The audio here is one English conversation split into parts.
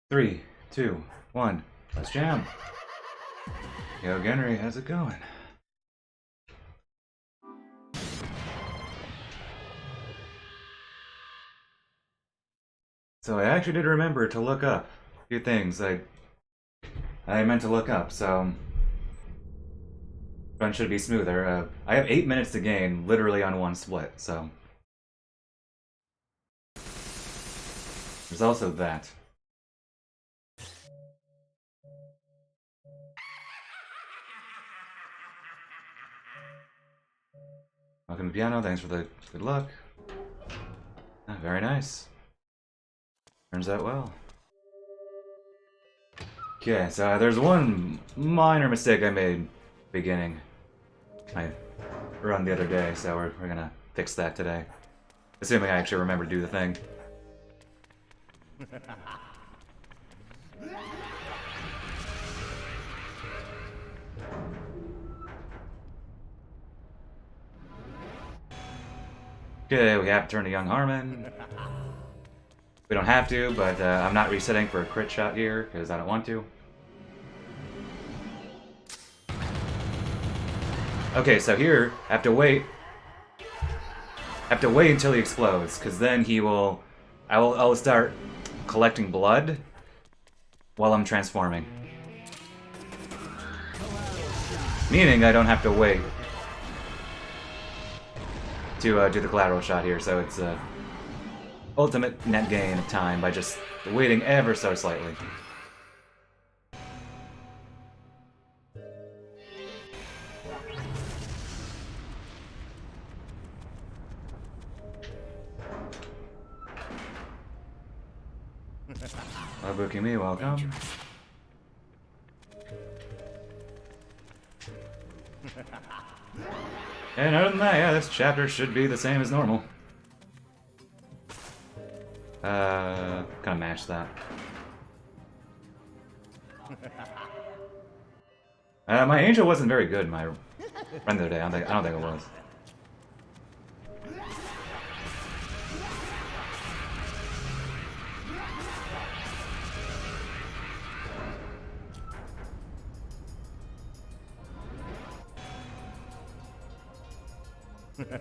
3, 2, 1. Let's jam. Yo, Genry, how's it going? So I actually did remember to look up a few things I meant to look up, so run should be smoother. I have 8 minutes to gain, literally on one split, so there's also that. Welcome to piano, thanks for the good luck. Ah, very nice. Turns out well. Okay, so there's one minor mistake I made beginning my run the other day, so we're gonna fix that today. Assuming I actually remember to do the thing. Okay, we have to turn to Young Harmon. We don't have to, but I'm not resetting for a crit shot here, because I don't want to. Okay, so here, I have to wait. I have to wait until he explodes, because then he will... I'll start collecting blood while I'm transforming. Meaning I don't have to wait to do the collateral shot here, so it's ultimate net gain of time by just waiting ever so slightly. Booking me, welcome. And other than that, yeah, this chapter should be the same as normal. Kind of match that. My angel wasn't very good in my run the other day. I don't think it was.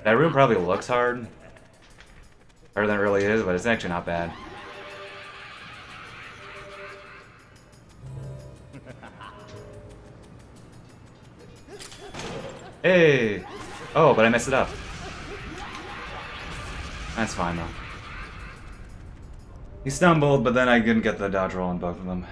That room probably looks hard. Harder than it really is, but it's actually not bad. Hey! Oh, but I messed it up. That's fine, though. He stumbled, but then I didn't get the dodge roll on both of them.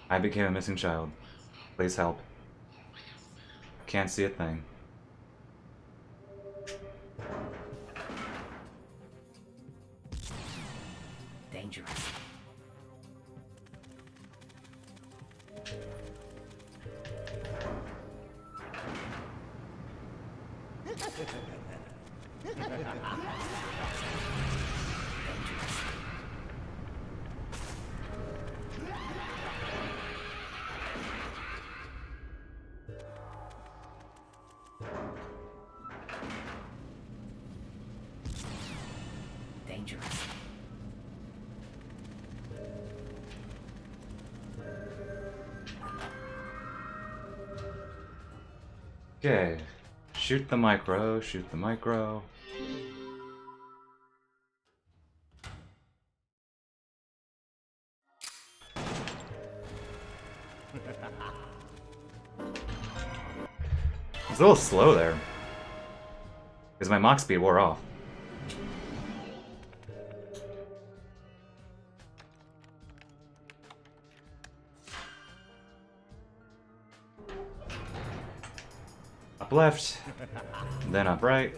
I became a missing child. Please help. Can't see a thing. Dangerous. Dangerous. Okay. Shoot the micro, shoot the micro. It's a little slow there. Because my mock speed wore off. Up left, then up right.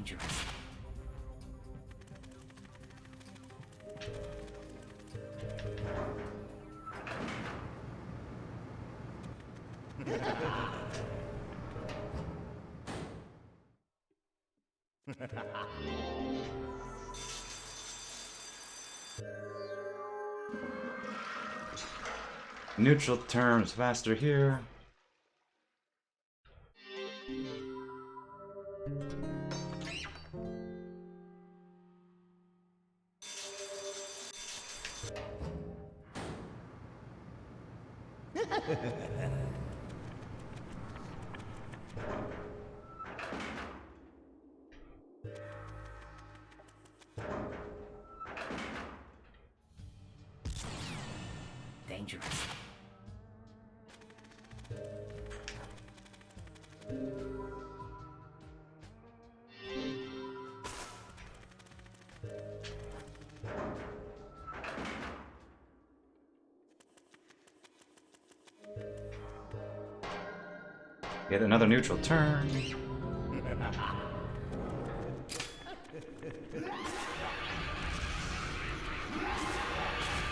Dangerous. Neutral terms faster here. Dangerous. Get another neutral turn.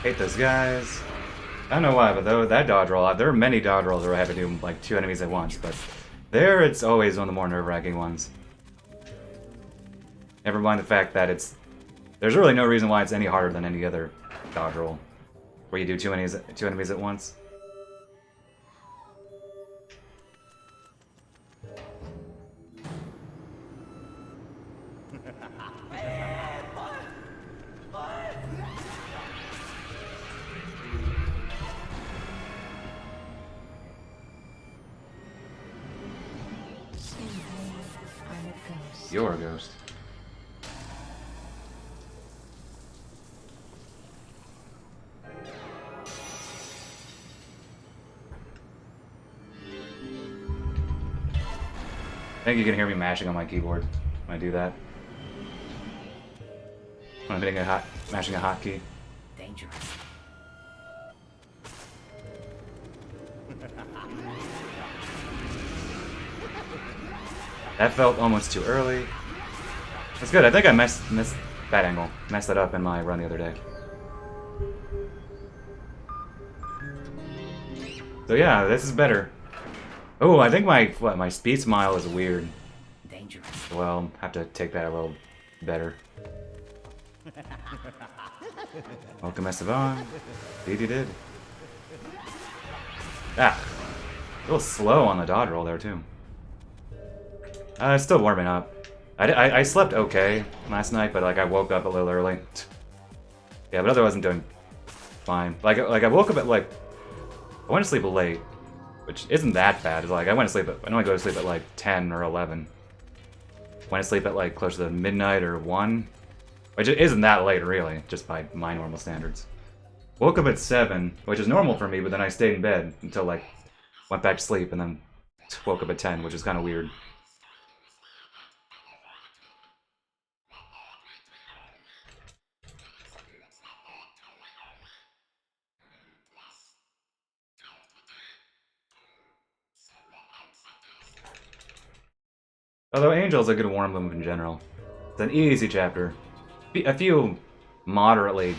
Hate those guys. I don't know why, but though that dodge roll, there are many dodge rolls where I have to do like 2 enemies at once, but there it's always one of the more nerve-wracking ones. Never mind the fact that there's really no reason why it's any harder than any other dodge roll, where you do two enemies at once. You're a ghost. I think you can hear me mashing on my keyboard when I do that. When I'm hitting mashing a hotkey. Dangerous. That felt almost too early. That's good. I think I missed that angle. Messed that up in my run the other day. So yeah, this is better. Oh, I think my speed smile is weird. Dangerous. Well, have to take that a little better. Welcome, Esteban. Indeed you did. Ah, a little slow on the dodge roll there too. It's still warming up. I slept okay last night, but like I woke up a little early. Yeah, but otherwise I'm doing fine. Like I woke up at like I went to sleep late, which isn't that bad. It's like I normally go to sleep at like 10 or 11. Went to sleep at like close to midnight or 1, which isn't that late really, just by my normal standards. Woke up at 7, which is normal for me, but then I stayed in bed until like went back to sleep and then woke up at 10, which is kind of weird. Although Angel's a good warm move in general. It's an easy chapter. A few moderately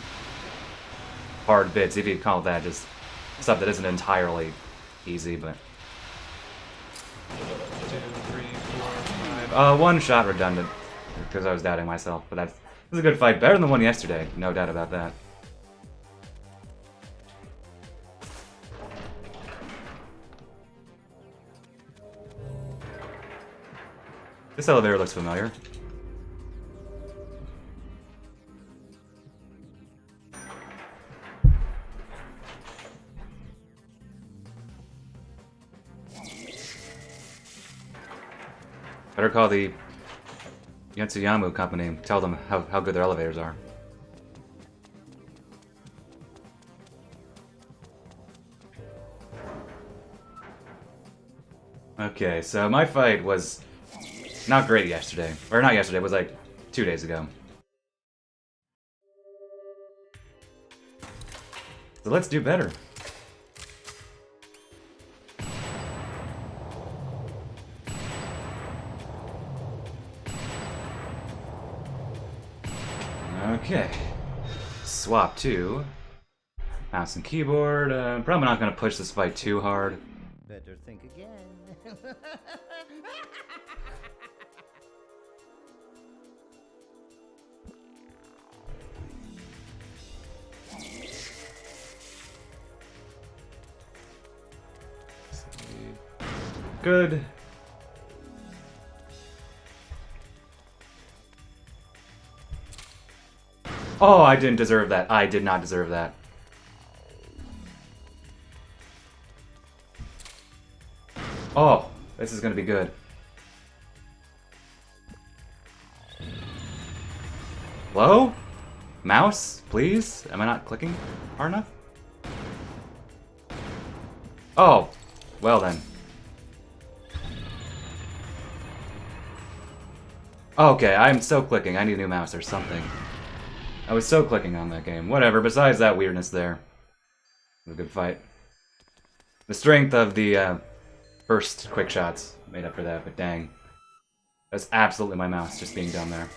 hard bits, if you call that just stuff that isn't entirely easy, but... 2, 3, 4, 5. One shot redundant, because I was doubting myself, but this is a good fight. Better than the one yesterday, no doubt about that. This elevator looks familiar. Better call the Yatsuyamu company, tell them how good their elevators are. Okay, so my fight was not great yesterday. Or not yesterday, it was like 2 days ago. So let's do better. Okay. Swap to mouse and keyboard. Probably not going to push this fight too hard. Better think again. Good. Oh, I didn't deserve that. I did not deserve that. Oh, this is gonna be good. Hello? Mouse, please? Am I not clicking hard enough? Oh, well then. Okay, I'm so clicking. I need a new mouse or something. I was so clicking on that game. Whatever, besides that weirdness there. It was a good fight. The strength of the first quick shots made up for that, but dang. That's absolutely my mouse just being down there.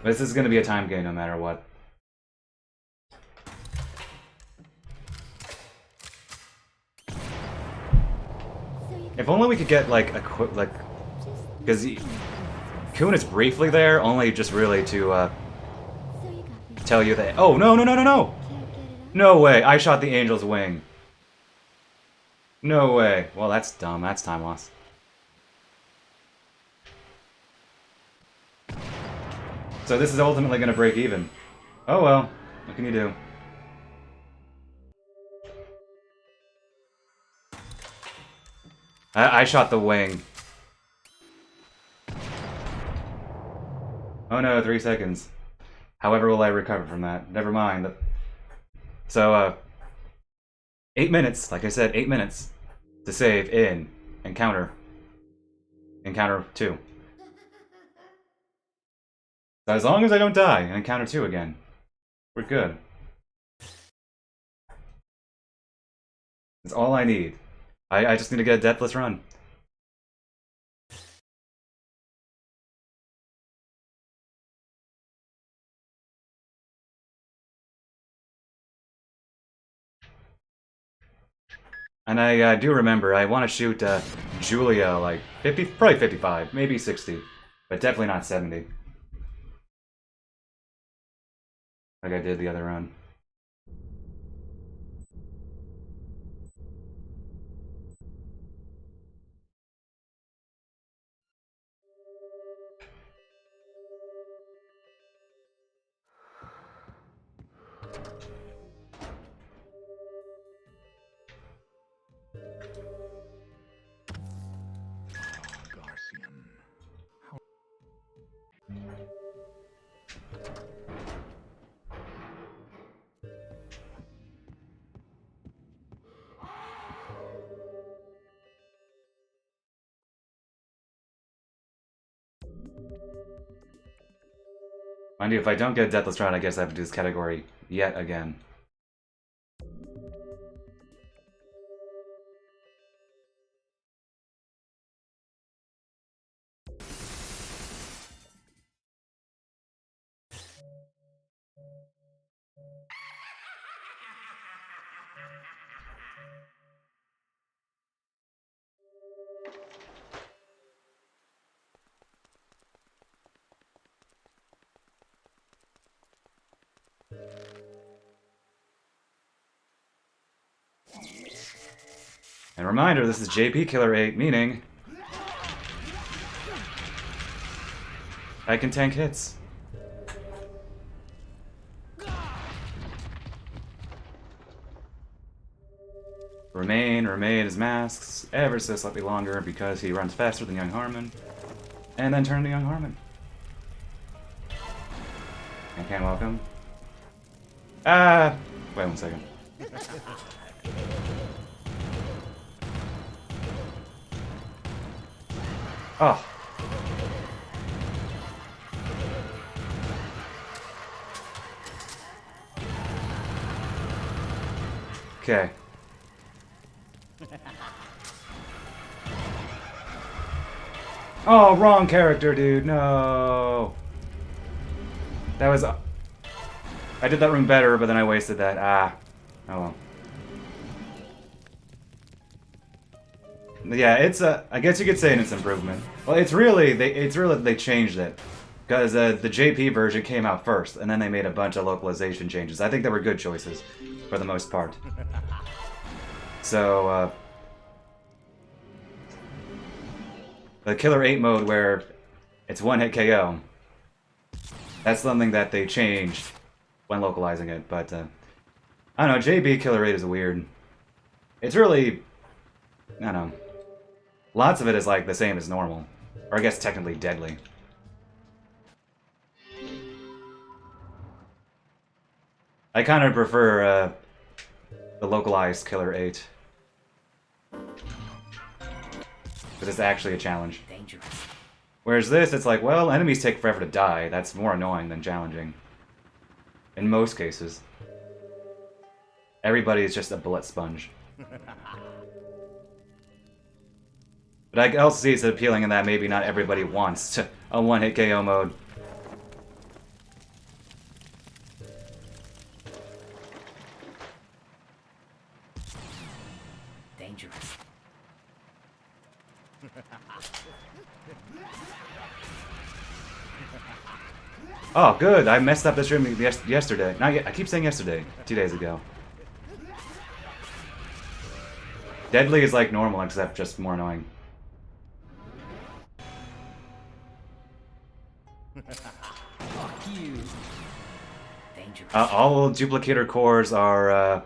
This is gonna be a time game no matter what. If only we could get like a quick, like, because Kuhn is briefly there, only just really to tell you that. Oh no no no no no! No way! I shot the angel's wing. No way. Well, that's dumb. That's time loss. So this is ultimately gonna break even. Oh well. What can you do? I shot the wing. Oh no, 3 seconds. However will I recover from that? Never mind. So, 8 minutes, like I said, 8 minutes to save in Encounter 2. So as long as I don't die in Encounter 2 again, we're good. That's all I need. I just need to get a deathless run. And I do remember, I want to shoot Julia like 50, probably 55, maybe 60, but definitely not 70. Like I did the other run. Mind you, if I don't get a deathless run, I guess I have to do this category yet again. And reminder, this is JP Killer8, meaning I can tank hits. Remain his masks ever so slightly longer because he runs faster than Young Harmon. And then turn to Young Harmon. I can't welcome. Ah! Wait 1 second. Oh. Okay. Oh, wrong character, dude. No. That was... I did that room better, but then I wasted that. Ah. Oh well. Yeah, it's a... I guess you could say it's an improvement. Well, it's really they changed it. Because the JP version came out first, and then they made a bunch of localization changes. I think they were good choices, for the most part. So, the Killer8 mode where it's one-hit KO. That's something that they changed when localizing it, but, I don't know, JB Killer8 is weird. It's really... I don't know. Lots of it is, like, the same as normal. Or I guess technically deadly. I kind of prefer, the localized Killer8. But it's actually a challenge. Dangerous. Whereas this, it's like, well, enemies take forever to die. That's more annoying than challenging. In most cases. Everybody is just a bullet sponge. But I can also see it's appealing in that maybe not everybody wants a one-hit KO mode. Dangerous. Oh, good. I messed up this room yesterday. Not yet. I keep saying yesterday. 2 days ago. Deadly is like normal, except just more annoying. Fuck you. Dangerous. All duplicator cores are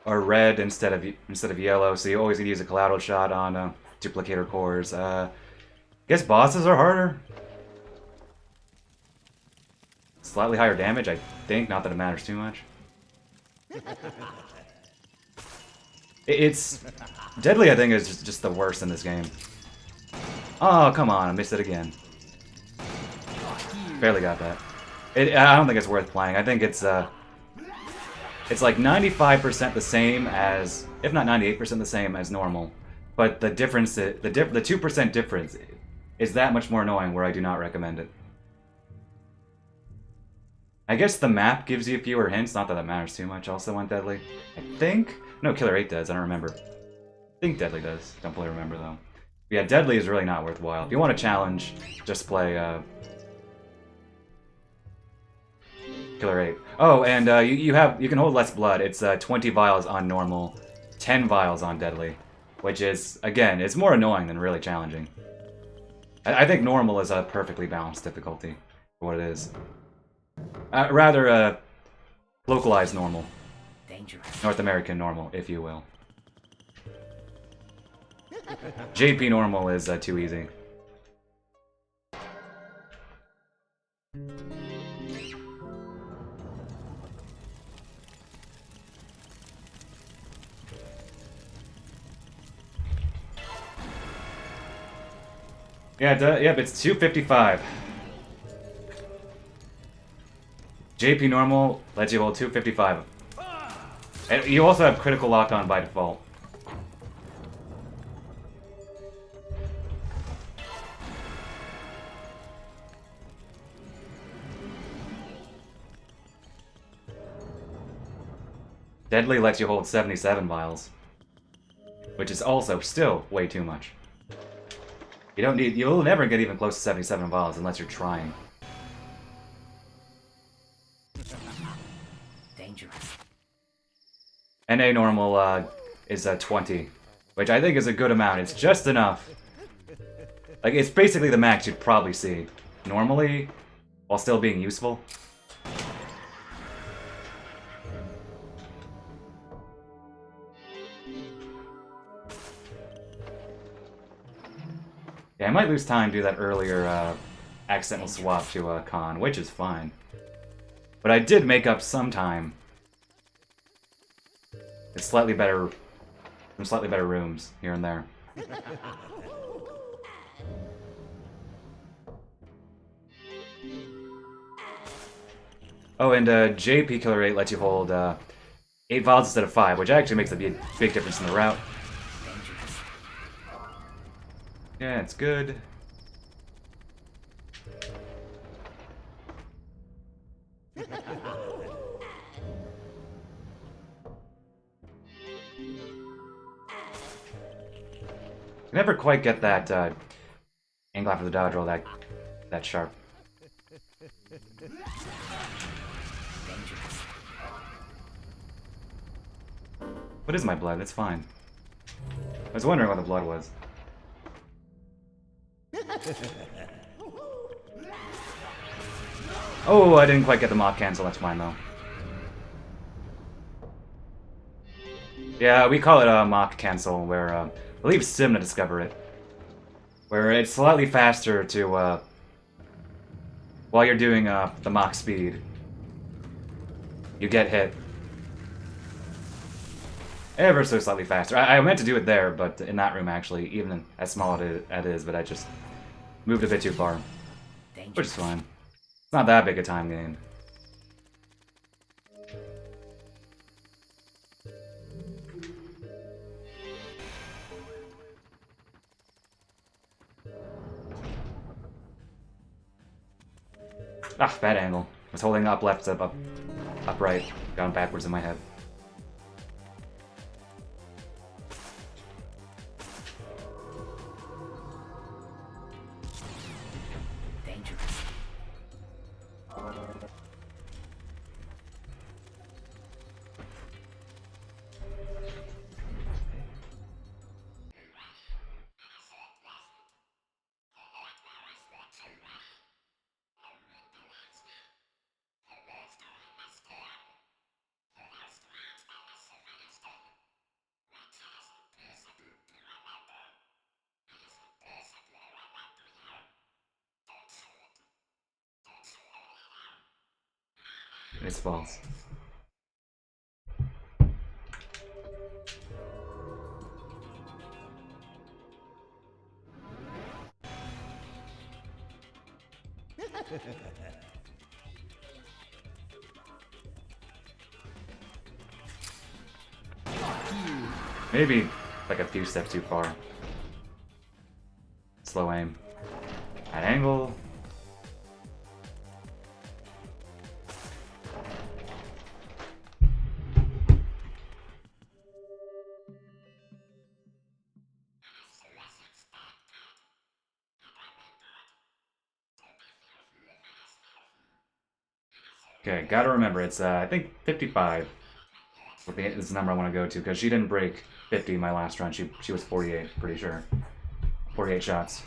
red instead of yellow, so you always need to use a collateral shot on duplicator cores. Guess bosses are harder. Slightly higher damage, I think. Not that it matters too much. It's deadly. I think is just the worst in this game. Oh come on! I missed it again. Barely got that. I don't think it's worth playing. I think it's like 95% the same as, if not 98% the same as normal. But the difference, the 2% difference is that much more annoying where I do not recommend it. I guess the map gives you fewer hints, not that matters too much also on Deadly. I think? No, Killer8 does, I don't remember. I think Deadly does, don't fully remember though. But yeah, Deadly is really not worthwhile. If you want a challenge, just play Killer8. Oh, and you can hold less blood. It's 20 vials on normal, 10 vials on Deadly. Which is, again, it's more annoying than really challenging. I think normal is a perfectly balanced difficulty for what it is. Rather, localized normal. Dangerous. North American normal, if you will. JP normal is too easy. Yeah, yep, it's 255. JP normal lets you hold 255. And you also have critical lock-on by default. Deadly lets you hold 77 vials. Which is also still way too much. You'll never get even close to 77 vials unless you're trying. Dangerous. NA normal is 20, which I think is a good amount. It's just enough. Like, it's basically the max you'd probably see normally, while still being useful. Yeah, I might lose time to do that earlier accidental swap to Khan, which is fine. But I did make up some time. It's slightly better, some slightly better rooms here and there. Oh, and JP Killer8 lets you hold 8 vials instead of 5, which actually makes a big difference in the route. Dangerous. Yeah, it's good. You never quite get that angle after the dodge roll that sharp. What is my blood? That's fine. I was wondering what the blood was. Oh, I didn't quite get the mock cancel. That's fine though. Yeah, we call it a mock cancel, where I believe Simna discovered it, where it's slightly faster to while you're doing the mock speed, you get hit. Ever so slightly faster. I meant to do it there, but in that room actually, even as small as it is, but I just moved a bit too far, which is fine. It's not that big a time gain. Ah, bad angle. I was holding up left, up right, gone backwards in my head. It's false. Maybe like a few steps too far. Slow aim. At angle. Okay, gotta remember, it's, I think 55 is the number I want to go to, because she didn't break 50 my last run. She was 48, pretty sure. 48 shots.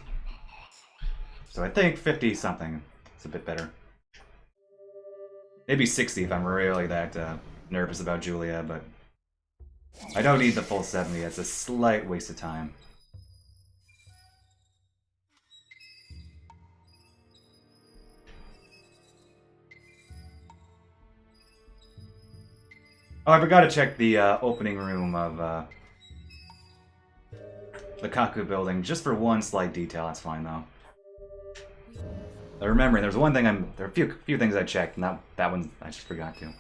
So I think 50 something is a bit better. Maybe 60 if I'm really that nervous about Julia, but I don't need the full 70. It's a slight waste of time. Oh, I forgot to check the opening room of the Kaku building, just for one slight detail. That's fine though. Remembering, there's one thing there are a few things I checked, and that one I just forgot to.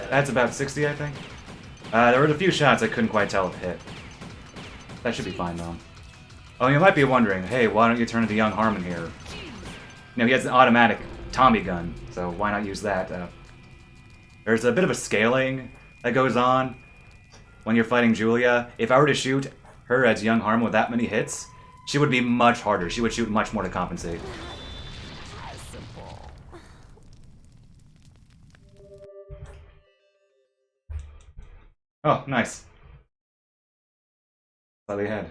That's about 60, I think. There were a few shots I couldn't quite tell if hit. That should be fine, though. Oh, you might be wondering, hey, why don't you turn into Young Harmon here? You know, he has an automatic Tommy gun, so why not use that? There's a bit of a scaling that goes on when you're fighting Julia. If I were to shoot her as young Harmon with that many hits, she would be much harder. She would shoot much more to compensate. Oh, nice. Slightly ahead.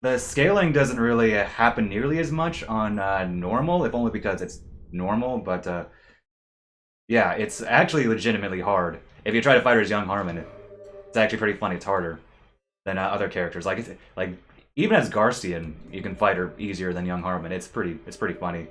The scaling doesn't really happen nearly as much on normal, if only because it's normal, but yeah, it's actually legitimately hard. If you try to fight her as young Harmon, it's actually pretty funny. It's harder than other characters. Like even as Garstian, you can fight her easier than young Harmon. It's pretty funny.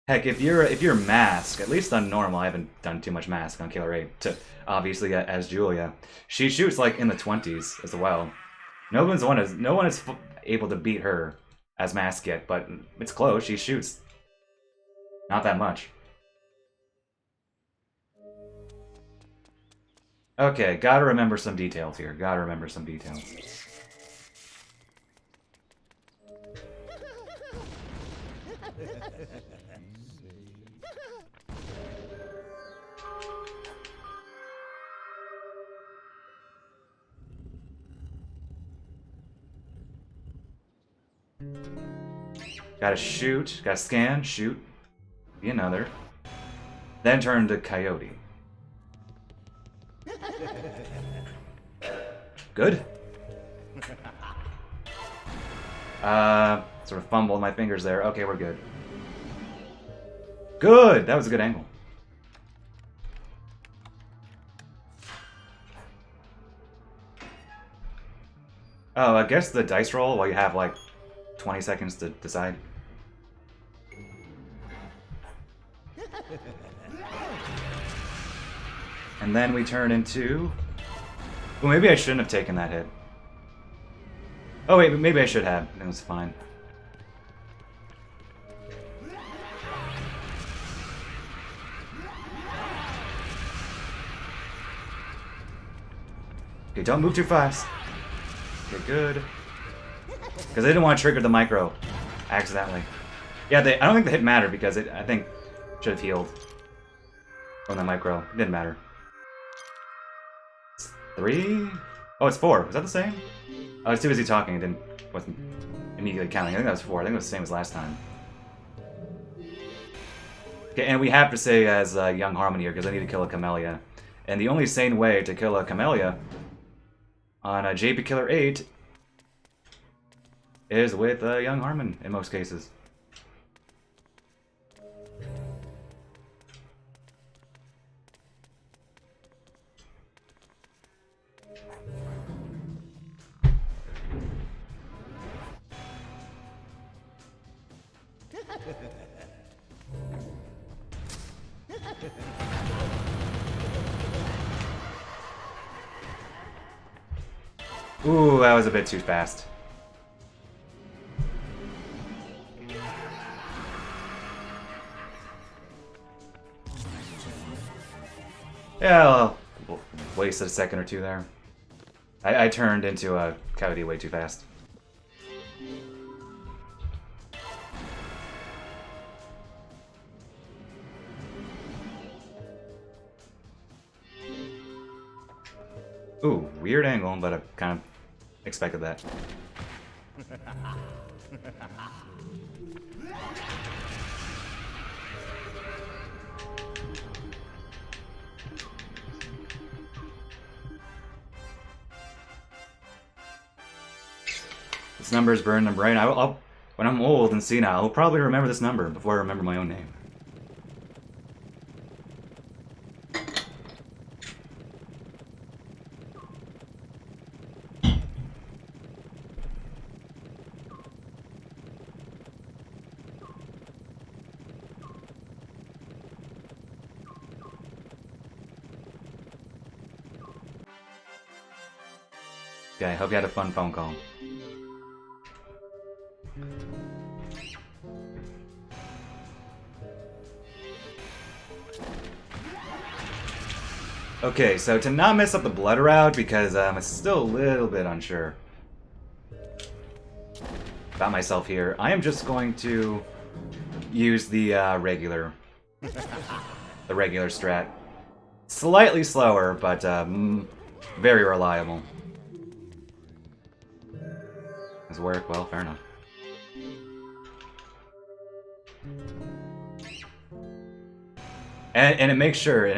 Heck, if you're Mask, at least on normal, I haven't done too much Mask on Killer8, obviously as Julia. She shoots like in the 20s as well. No one is able to beat her as Mask yet, but it's close. She shoots not that much. Okay, gotta remember some details here. Gotta remember some details. Gotta shoot, gotta scan, shoot, be another. Then turn to Coyote. Good. Sort of fumbled my fingers there. Okay, we're good. Good! That was a good angle. Oh, I guess the dice roll while you have like 20 seconds to decide. And then we turn into... Well, maybe I shouldn't have taken that hit. Oh wait, maybe I should have. It was fine. Okay, don't move too fast. Okay, good. Because I didn't want to trigger the micro accidentally. Yeah, I don't think the hit mattered because I think should have healed from the micro. It didn't matter. It's 3? Oh, it's 4. Was that the same? I was too busy talking. Wasn't immediately counting. I think that was 4. I think it was the same as last time. Okay, and we have to say as young Harmon here because I need to kill a Camellia. And the only sane way to kill a Camellia on JP Killer8 is with young Harmon in most cases. Ooh, that was a bit too fast. Yeah, well, wasted a second or two there. I turned into a Coyote way too fast. Ooh, weird angle, but I kind of expected that. This number is burned in my brain. When I'm old and senile, I'll probably remember this number before I remember my own name. Okay, hope you had a fun phone call. Okay, so to not mess up the blood route, because I'm still a little bit unsure about myself here, I am just going to use the regular strat. Slightly slower, but very reliable. Does it work? Well, fair enough. And it makes sure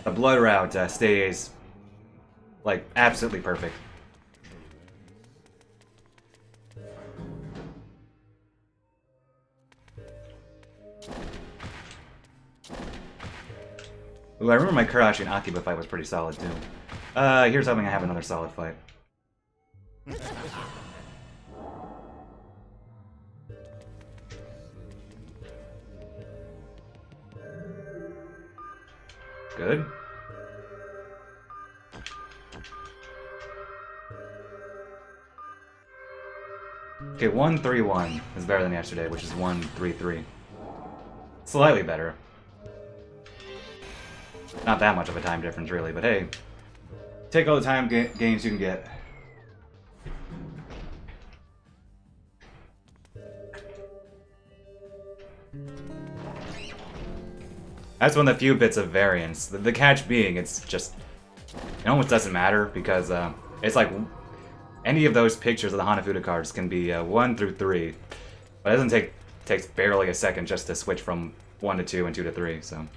the blood route stays like absolutely perfect. Ooh, I remember my Kurashi and Akiba fight was pretty solid too. Here's hoping I have another solid fight. Good. Okay, 1-3-1 is better than yesterday, which is 1-3-3. Slightly better. Not that much of a time difference, really, but hey. Take all the time games you can get. That's one of the few bits of variance. The catch being, it's just... It almost doesn't matter, because it's like... Any of those pictures of the Hanafuda cards can be 1 through 3. But it doesn't takes barely a second just to switch from 1 to 2 and 2 to 3, so...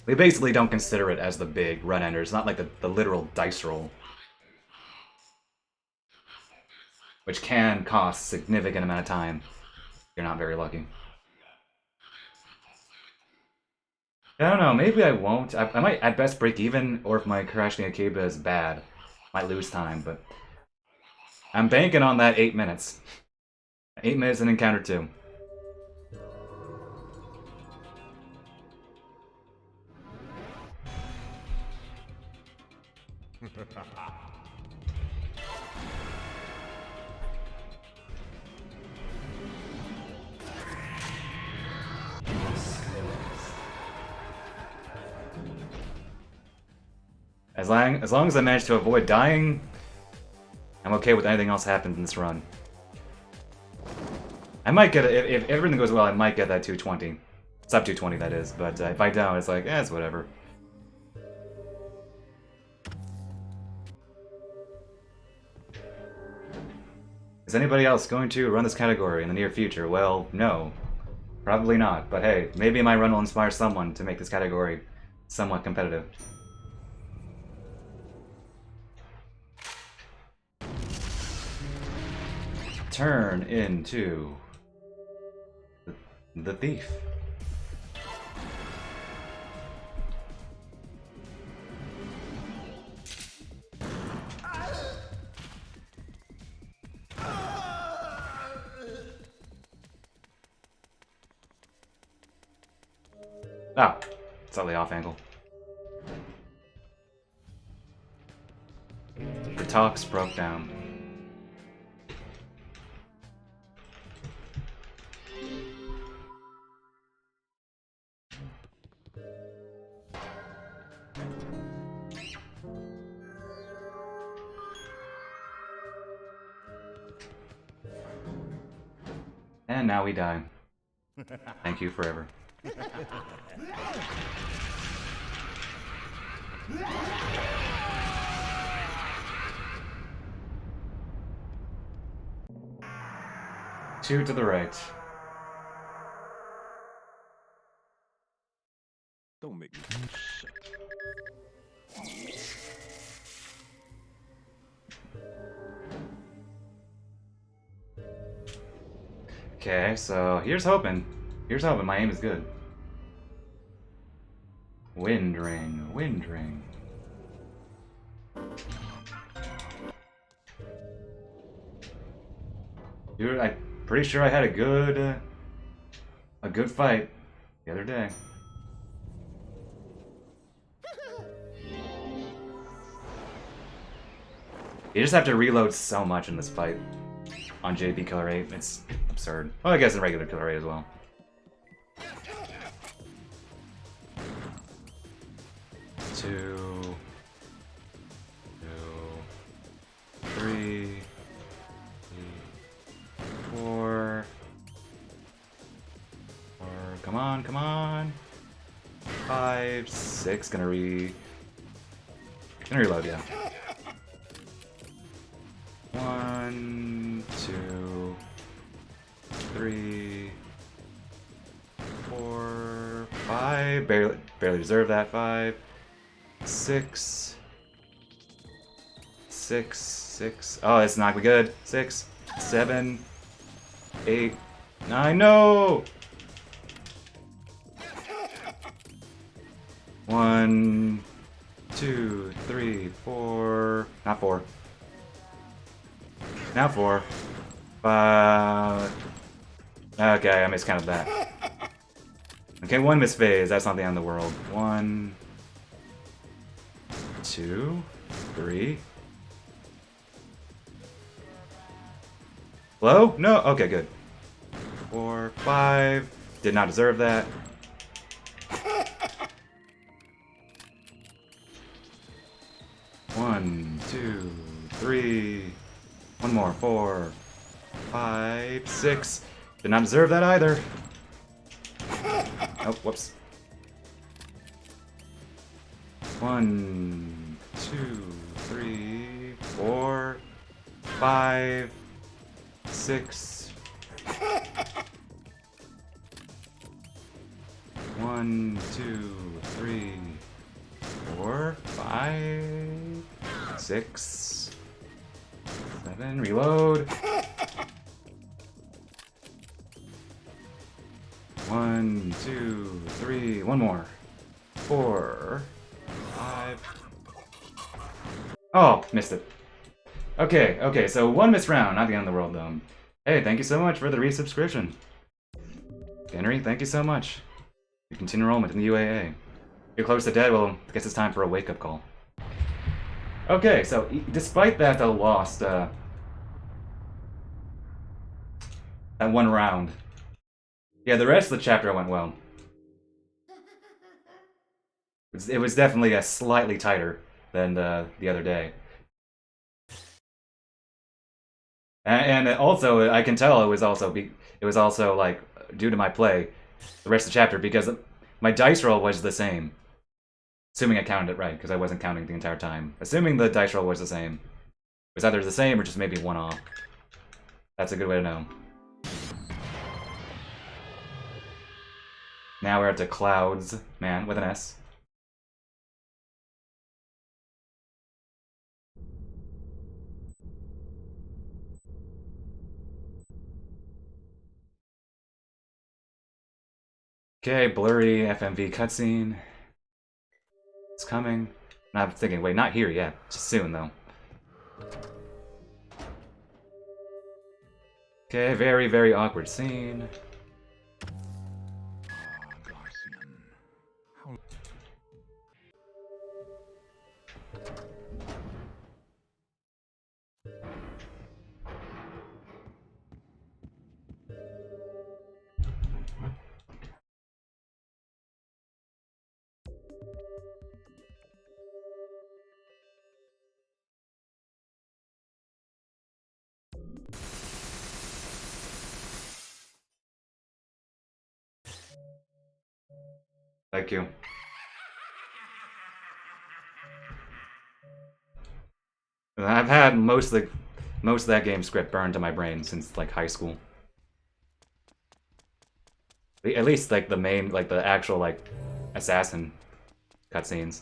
We basically don't consider it as the big run ender. It's not like the literal dice roll. Which can cost a significant amount of time if you're not very lucky. I don't know, maybe I won't. I might at best break even, or if my Kurashi Akiba is bad, I might lose time, but... I'm banking on that 8 minutes. 8 minutes and encounter 2. As long as I manage to avoid dying, I'm okay with anything else happens in this run. I might get it, if everything goes well, I might get that 220. Sub 220, that is, but if I don't, it's like, it's whatever. Is anybody else going to run this category in the near future? Well, no. Probably not, but hey, maybe my run will inspire someone to make this category somewhat competitive. Turn into the thief. Ah, slightly off angle. The talks broke down. And now we die. Thank you forever. Two to the right. Don't make me sick. Okay, so here's hoping. Here's hoping my aim is good. Wind ring, wind ring. Dude, I'm pretty sure I had a good fight the other day. You just have to reload so much in this fight on JP Killer8. It's absurd. Well, I guess in regular Killer8 as well. 2, 3, 4. Come on, come on. 5, 6. Gonna reload, yeah. 1, 2, 3, 4, 5. Barely deserve that. 5, 6, 6. Oh, it's not gonna be good. 6, 7, 8, 9. No. 1, 2, 3, 4. Not 4. Now 4. 5. Okay, I miscounted that. Okay, 1 miss phase. That's not the end of the world. 1, 2, 3. Hello? No? Okay, good. 4, 5. Did not deserve that. One, 2, 3. One more. 4, 5, 6. Did not deserve that either. Oh, whoops. 1, 2, 3, 4, 5, 6. 1, 2, 3, 4, 5, 6, 7. Reload. 1, 2, 3. One more. 4, 5. Oh, missed it. Okay, so 1 missed round, not the end of the world though. Hey, thank you so much for the resubscription. Henry, thank you so much. You continue enrollment in the UAA. You're close to dead, well, I guess it's time for a wake-up call. Okay, so despite that I lost that 1 round. Yeah, the rest of the chapter went well. It was definitely slightly tighter than the other day. And also, I can tell it was also like due to my play, the rest of the chapter, because my dice roll was the same. Assuming I counted it right, because I wasn't counting the entire time. Assuming the dice roll was the same. It was either the same or just maybe 1 off. That's a good way to know. Now we're up to Clouds, man, with an S. Okay, blurry FMV cutscene. It's coming. And I'm thinking, wait, not here yet. Just soon, though. Okay, very, very awkward scene. Thank you. I've had most of that game script burned to my brain since like high school. At least like the main, like the actual like assassin cutscenes.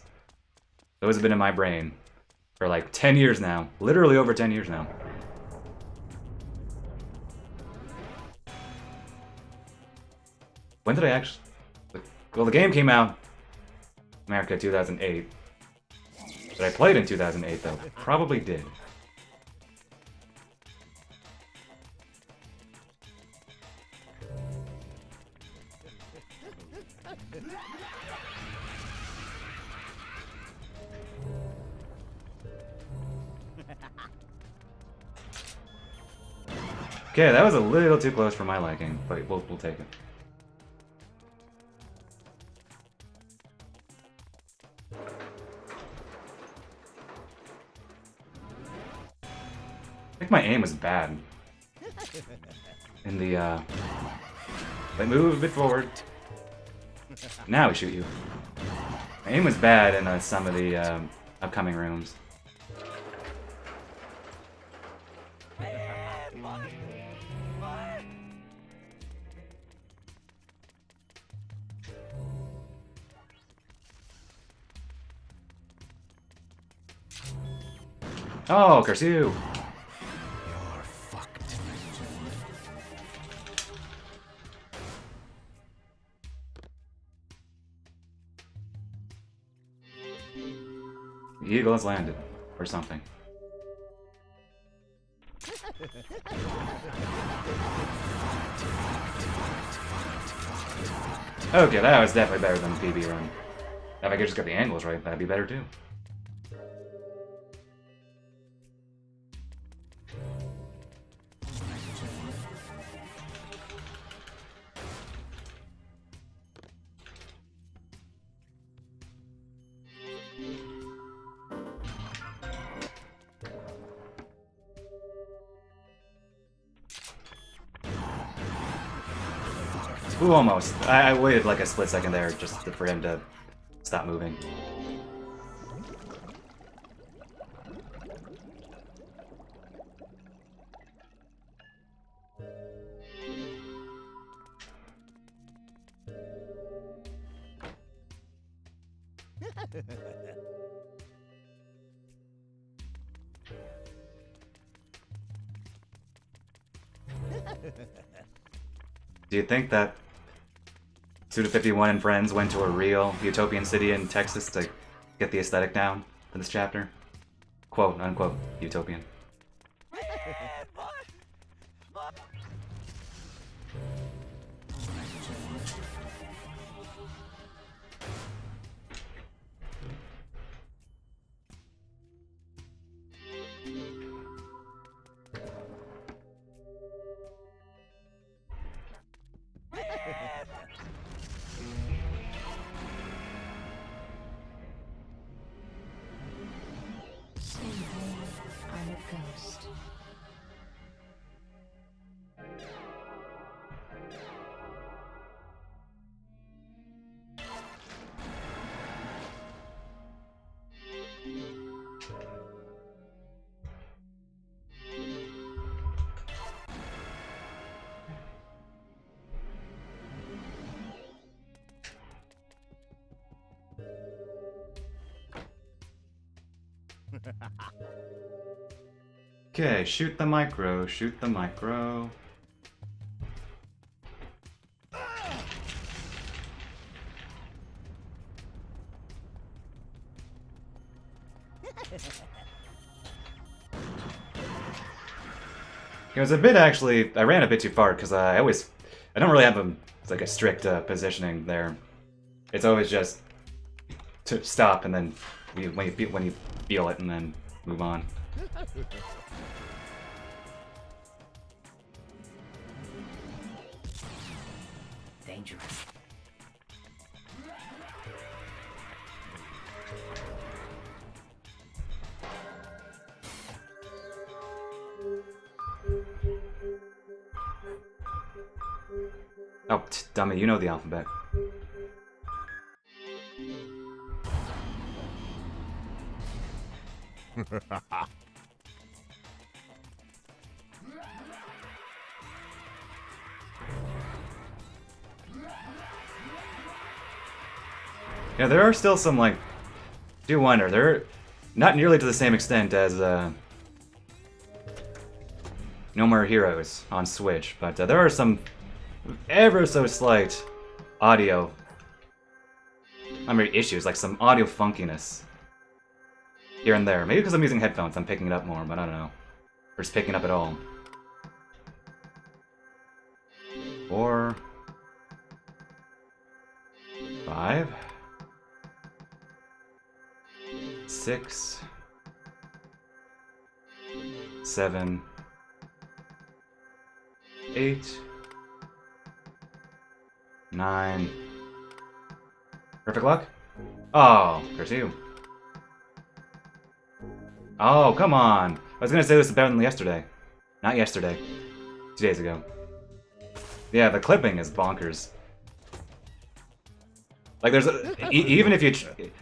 Those have been in my brain for like 10 years now. Literally over 10 years now. When did I actually... Well, the game came out America 2008. But I played in 2008 though. Probably did. Okay, that was a little too close for my liking, but we'll take it. think my aim was bad. In the, Like, move a bit forward. Now we shoot you. My aim was bad in some of the, upcoming rooms. Oh, curse you! You're fucked. The eagle has landed. Or something. Okay, that was definitely better than the PB run. If I could just get the angles right, that'd be better too. Ooh, almost. I waited like a split second there just for him to stop moving. Do you think that Suda51 and friends went to a real utopian city in Texas to get the aesthetic down for this chapter? Quote, unquote, utopian. I'm a ghost. Okay, shoot the micro, shoot the micro. It was a bit actually. I ran a bit too far because I don't really have like a strict positioning there. It's always just to stop and then when you feel it and then move on. Dangerous. Oh, dummy, you know the alphabet. Yeah, there are still some, like, do wonder, they're not nearly to the same extent as, No More Heroes on Switch, but there are some ever so slight audio, issues, like some audio funkiness here and there. Maybe because I'm using headphones, I'm picking it up more, but I don't know. Or just picking it up at all. 4, 5, 6, 7, 8, 9. Perfect luck? Oh, there's you. Oh, come on. I was gonna say this better than yesterday. Not yesterday. 2 days ago. Yeah, the clipping is bonkers. Like there's even if you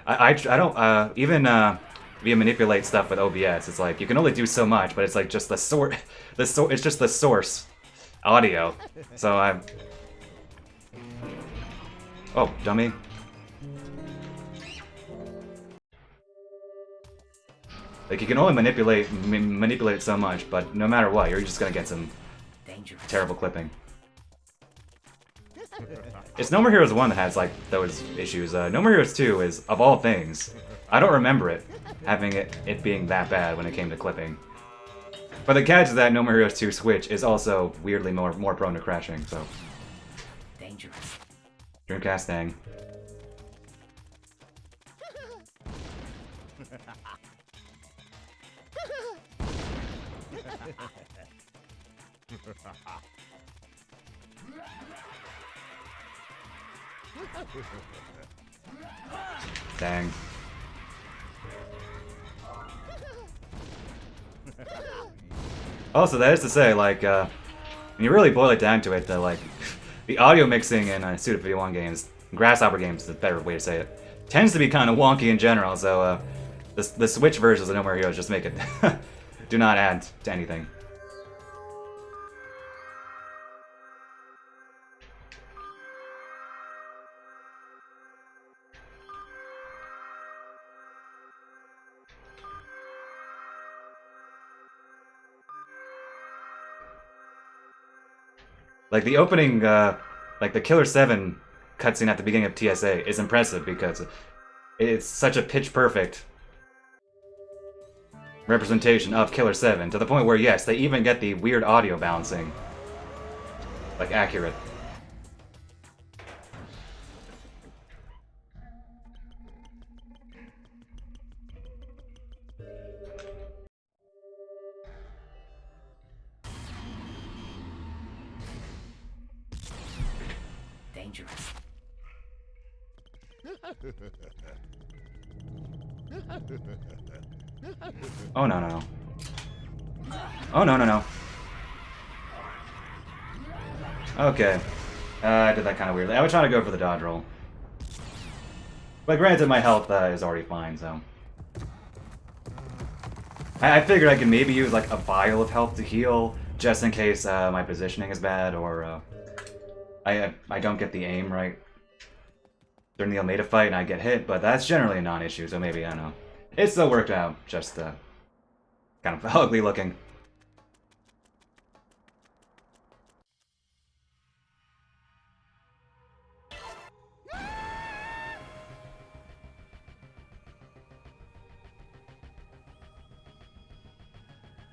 I don't even if you manipulate stuff with OBS, it's like you can only do so much, but it's like just it's just the source audio. So oh, dummy. Like you can only manipulate it so much, but no matter what, you're just gonna get some Dangerous. terrible clipping. It's No More Heroes 1 that has, like, those issues. No More Heroes 2 is, of all things, I don't remember it having it being that bad when it came to clipping. But the catch is that No More Heroes 2 Switch is also weirdly more prone to crashing, so. Dangerous. Dreamcast dang. Dang. Also, that is to say, like, when you really boil it down to it, like, the audio mixing in Suda 51 games, Grasshopper games is a better way to say it, tends to be kind of wonky in general, so, the Switch versions of No More Heroes just make it, do not add to anything. Like the opening, like the Killer7 cutscene at the beginning of TSA is impressive because it's such a pitch-perfect representation of Killer7 to the point where, yes, they even get the weird audio balancing, like, accurate. Dangerous. Oh, no, no, no. Oh, no, no, no. Okay. I did that kind of weirdly. I was trying to go for the dodge roll. But granted, my health is already fine, so... I figured I could maybe use, like, a vial of health to heal, just in case my positioning is bad, or I don't get the aim right during the Almeida fight and I get hit, but that's generally a non-issue, so maybe, I don't know. It still worked out, just kind of ugly looking.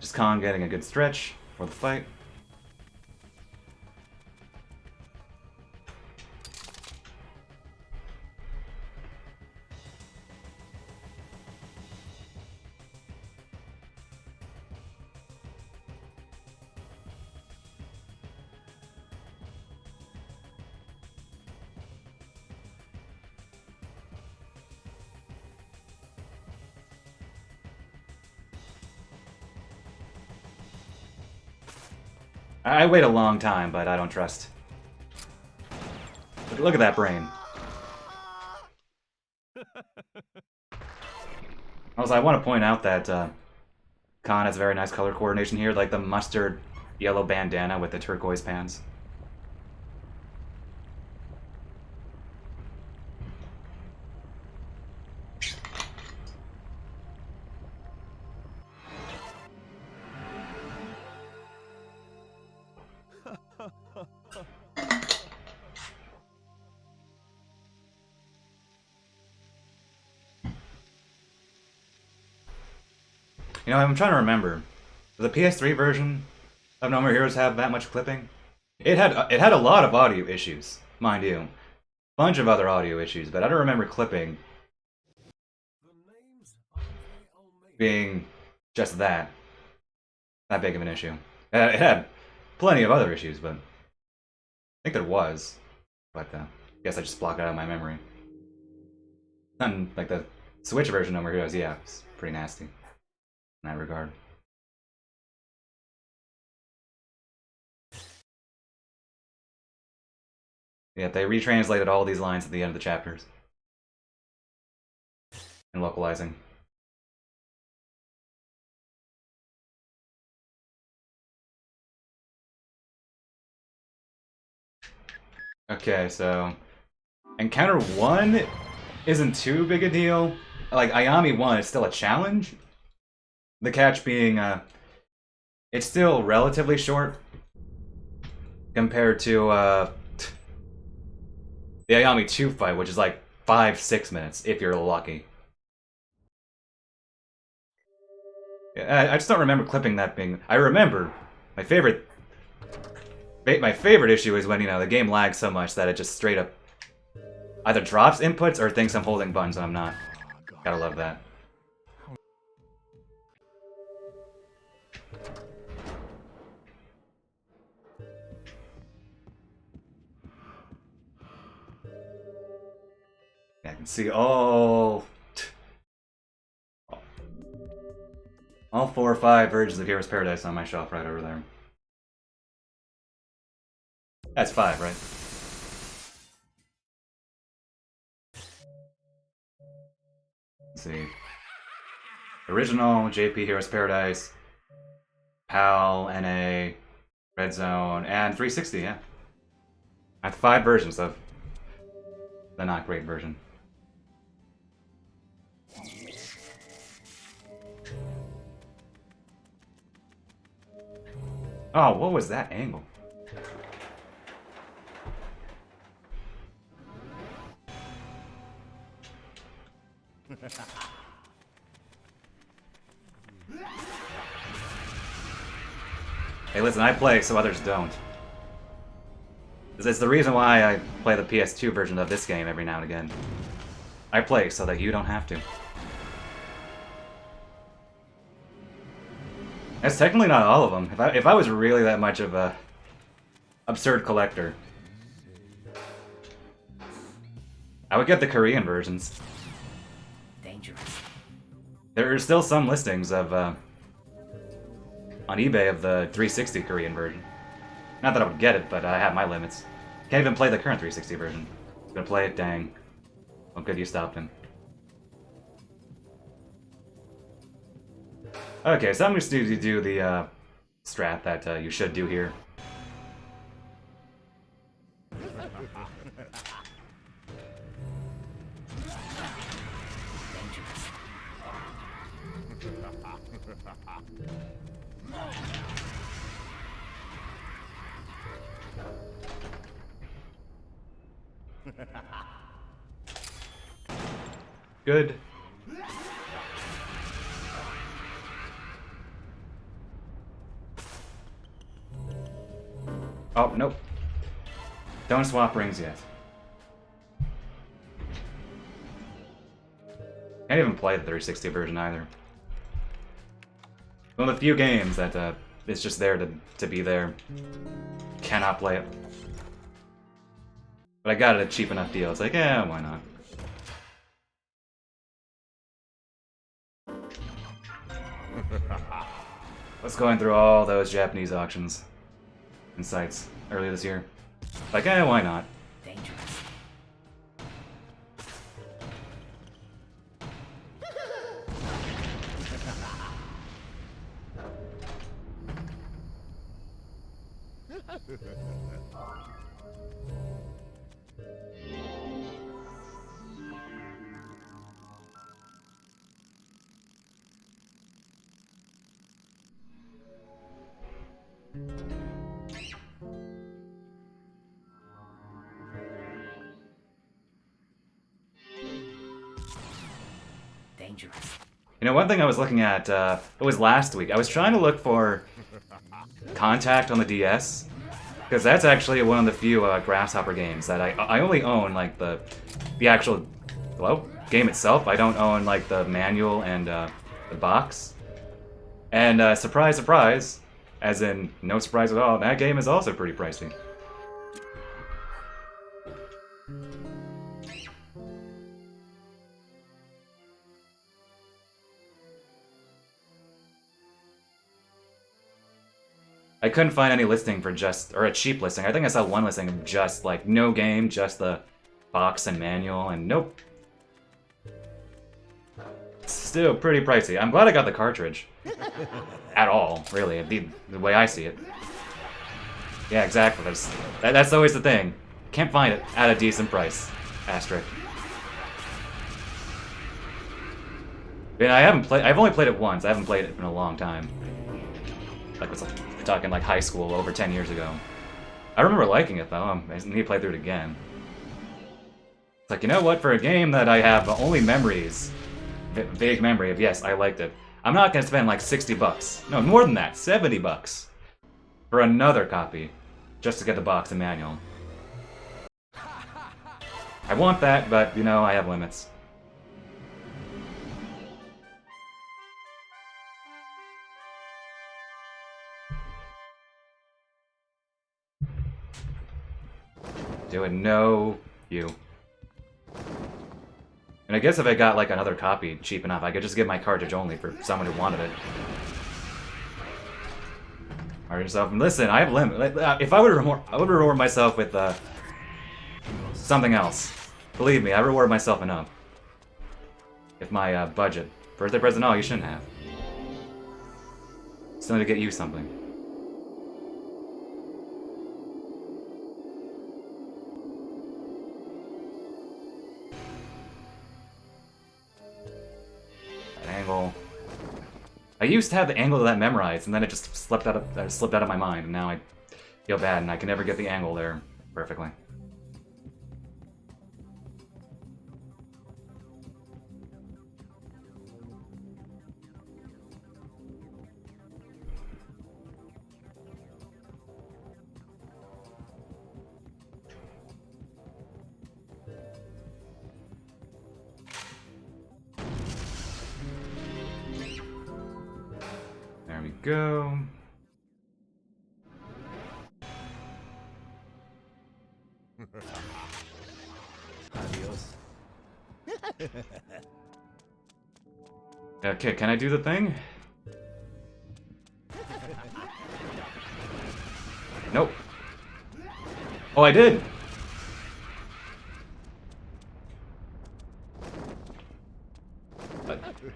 Just Khan getting a good stretch for the fight. I wait a long time, but I don't trust. Look at that brain. Also, I want to point out that Khan has very nice color coordination here, like the mustard yellow bandana with the turquoise pants. You know, I'm trying to remember. Does the PS3 version of No More Heroes have that much clipping? It had a lot of audio issues, mind you. Bunch of other audio issues, but I don't remember clipping being just that big of an issue. It had plenty of other issues, but I think there was. But I guess I just blocked it out of my memory. Nothing like the Switch version of No More Heroes, yeah, it's pretty nasty in that regard. Yeah, they retranslated all these lines at the end of the chapters. And localizing. Okay, so Encounter 1 isn't too big a deal. Like, Ayami 1 is still a challenge. The catch being, it's still relatively short compared to, the Ayami 2 fight, which is like 5-6 minutes, if you're lucky. I just don't remember clipping that being... I remember my favorite issue is when, you know, the game lags so much that it just straight up either drops inputs or thinks I'm holding buttons and I'm not. Gotta love that. I can see all 4 or 5 versions of Heroes Paradise on my shelf right over there. That's 5, right? Let's see. Original, JP Heroes Paradise, PAL, NA, Red Zone, and 360, yeah. I have 5 versions of the not great version. Oh, what was that angle? Hey, listen, I play so others don't. It's the reason why I play the PS2 version of this game every now and again. I play so that you don't have to. That's technically not all of them. If I was really that much of a absurd collector, I would get the Korean versions. Dangerous. There are still some listings of on eBay of the 360 Korean version. Not that I would get it, but I have my limits. Can't even play the current 360 version. Gonna play it, dang. Well, good you stopped him. Okay, so I'm just going to do the strat that you should do here. Good. Oh, nope. Don't swap rings yet. Can't even play the 360 version either. One of the few games that it's just there to be there. Cannot play it. But I got it at a cheap enough deal. It's like, yeah, why not? Was going through all those Japanese auctions and sites earlier this year. Like, why not? Dangerous. Dangerous. You know, one thing I was looking at, it was last week. I was trying to look for Contact on the DS. Because that's actually one of the few Grasshopper games that I only own, like, the actual, well, game itself. I don't own, like, the manual and the box. And surprise, surprise, as in no surprise at all, that game is also pretty pricey. I couldn't find any listing for just, or a cheap listing. I think I saw one listing of just, like, no game, just the box and manual, and nope. Still pretty pricey. I'm glad I got the cartridge. At all, really, the way I see it. Yeah, exactly. That's always the thing. Can't find it at a decent price. Asterisk. Yeah, I've only played it once. I haven't played it in a long time. Like, we're talking like high school, over 10 years ago. I remember liking it though. I need to play through it again. It's like, you know what? For a game that I have only memories, vague memory of, yes, I liked it. I'm not gonna spend like 60 bucks. No, more than that, 70 bucks for another copy, just to get the box and manual. I want that, but you know, I have limits. Doing no you. And I guess if I got like another copy cheap enough, I could just give my cartridge only for someone who wanted it. Alright, yourself. Listen, I have limit. If I would reward myself with something else. Believe me, I reward myself enough. If my budget, birthday present, no, you shouldn't have. Still need to get you something. Angle. I used to have the angle of that memorized, and then it just slipped out of my mind, and now I feel bad, and I can never get the angle there perfectly. There we go. Adios. Okay, can I do the thing? Nope. Oh, I did!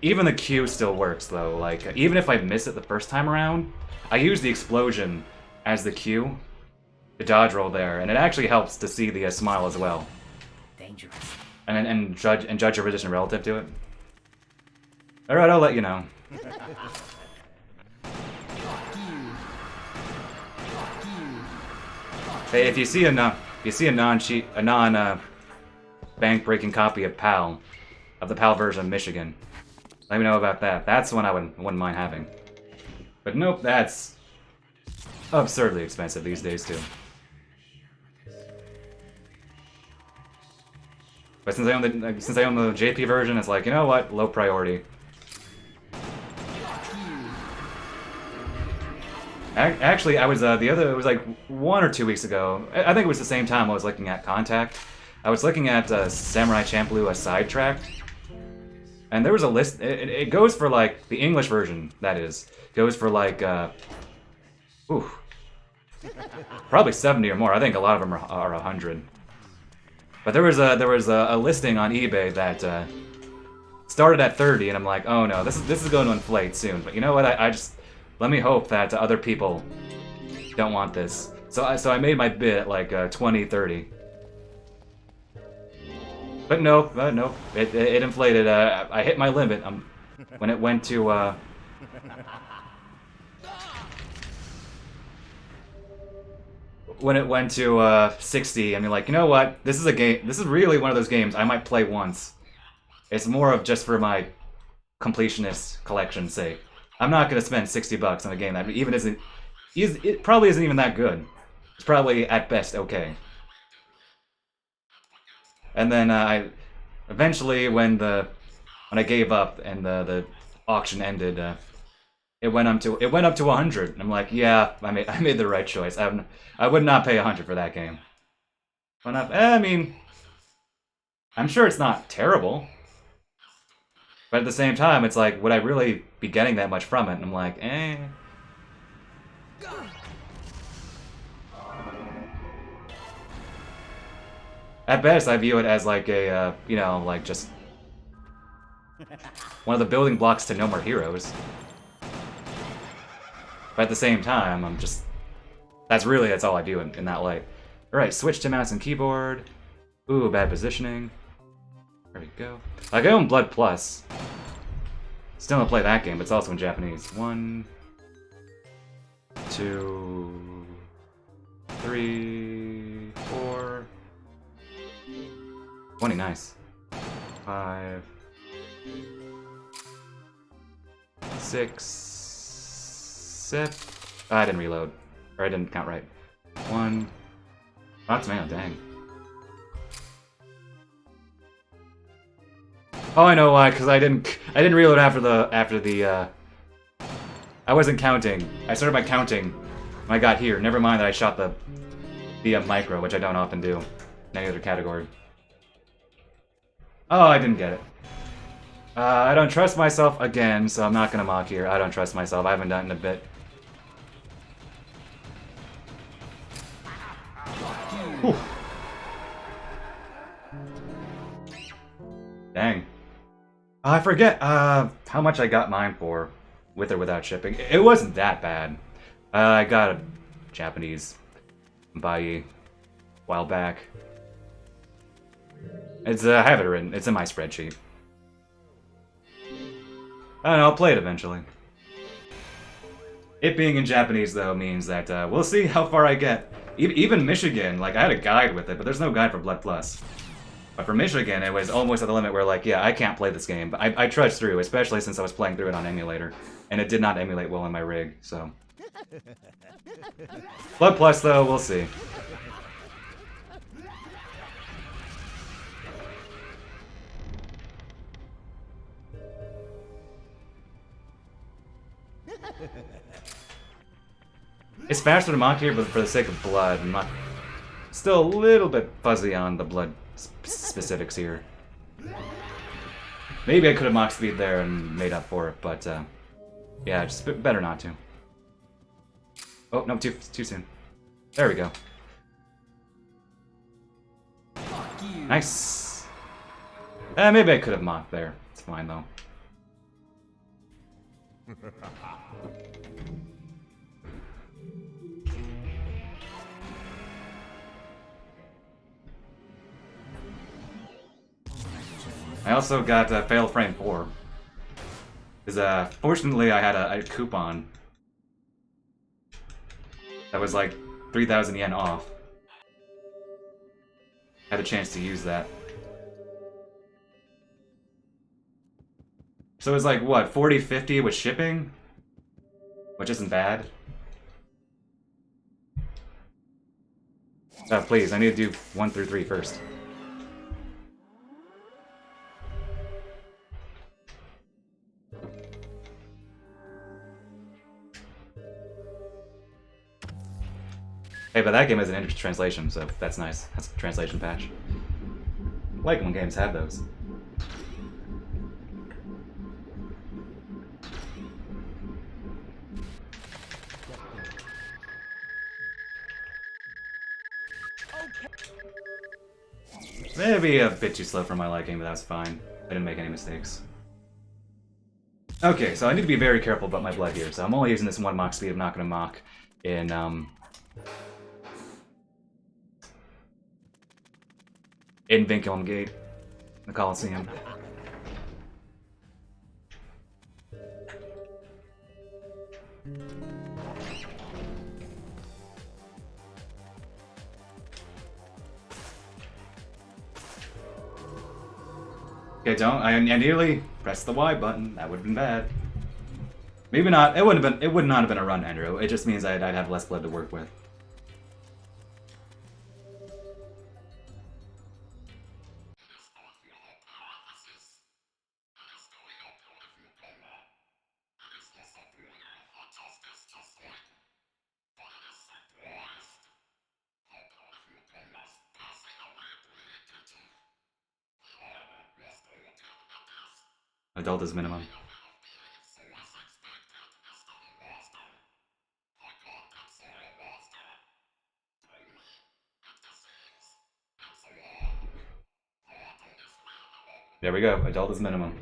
Even the Q still works, though. Like, even if I miss it the first time around, I use the explosion as the Q to dodge roll there, and it actually helps to see the smile as well. Dangerous. And judge your position relative to it. All right, I'll let you know. Hey, if you see a non bank breaking copy of PAL, of the PAL version of Michigan, let me know about that. That's one I wouldn't mind having. But nope, that's absurdly expensive these days too. But since I own the JP version, it's like, you know what, low priority. Actually, I was it was like 1 or 2 weeks ago. I think it was the same time I was looking at Contact. I was looking at Samurai Champloo Sidetracked, and there was a list. It goes for like the English version. That is, goes for like, probably 70 or more. I think a lot of them are 100. But there was a listing on eBay that started at 30, and I'm like, oh no, this is going to inflate soon. But you know what? I just let me hope that other people don't want this. So I made my bid at like 20, 30. But nope, it inflated. I hit my limit when it went to. When it went to 60, and you're like, you know what? This is a game. This is really one of those games I might play once. It's more of just for my completionist collection's sake. I'm not gonna spend 60 bucks on a game that even isn't. It probably isn't even that good. It's probably at best okay. And then I eventually, when I gave up and the auction ended, it went up to 100. And I'm like, yeah, I made the right choice. I would not pay 100 for that game. Why not? I mean, I'm sure it's not terrible, but at the same time, it's like, would I really be getting that much from it? And I'm like, eh. At best, I view it as like a, you know, like just one of the building blocks to No More Heroes. But at the same time, I'm just... That's all I do in that light. Alright, switch to mouse and keyboard. Ooh, bad positioning. There we go. Like, I own Blood Plus. Still don't play that game, but it's also in Japanese. 1, 2, 3, 4... 20, nice. 5, 6, 7... I didn't reload. Or I didn't count right. 1... That's man, dang. Oh, I know why, because I didn't reload after the I wasn't counting. I started my counting when I got here. Never mind that I shot the micro, which I don't often do in any other category. Oh, I didn't get it. I don't trust myself again, so I'm not gonna mock here. I don't trust myself. I haven't done it in a bit. Whew. Dang. I forget how much I got mine for, with or without shipping. It wasn't that bad. I got a Japanese buy a while back. It's I have it written. It's in my spreadsheet. I don't know. I'll play it eventually. It being in Japanese though means that we'll see how far I get. Even Michigan, like I had a guide with it, but there's no guide for Blood Plus. But for Michigan, it was almost at the limit where, like, yeah, I can't play this game. But I trudged through, especially since I was playing through it on emulator. And it did not emulate well in my rig, so... Blood Plus, though, we'll see. It's faster to mock here, but for the sake of blood, I'm not... Still a little bit fuzzy on the blood specifics here. Maybe I could have mocked speed there and made up for it, but yeah, just better not to. Oh, no, too soon. There we go. Nice. Maybe I could have mocked there. It's fine, though. I also got Fail Frame 4. Because, fortunately, I had a coupon that was like 3,000 yen off. Had a chance to use that. So it was like, what, 40, 50 with shipping? Which isn't bad. Please, I need to do 1 through 3 first. Hey, but that game has an English translation, so that's nice. That's a translation patch. I like when games have those. Maybe a bit too slow for my liking, but that's fine. I didn't make any mistakes. Okay, so I need to be very careful about my blood here, so I'm only using this 1 mock speed. I'm not going to mock in, Vinculum Gate, the Coliseum. Okay, I nearly pressed the Y button. That would have been bad. Maybe not. It would not have been a run, Andrew. It just means I'd have less blood to work with. Adult is minimum. There we go. Adult is minimum.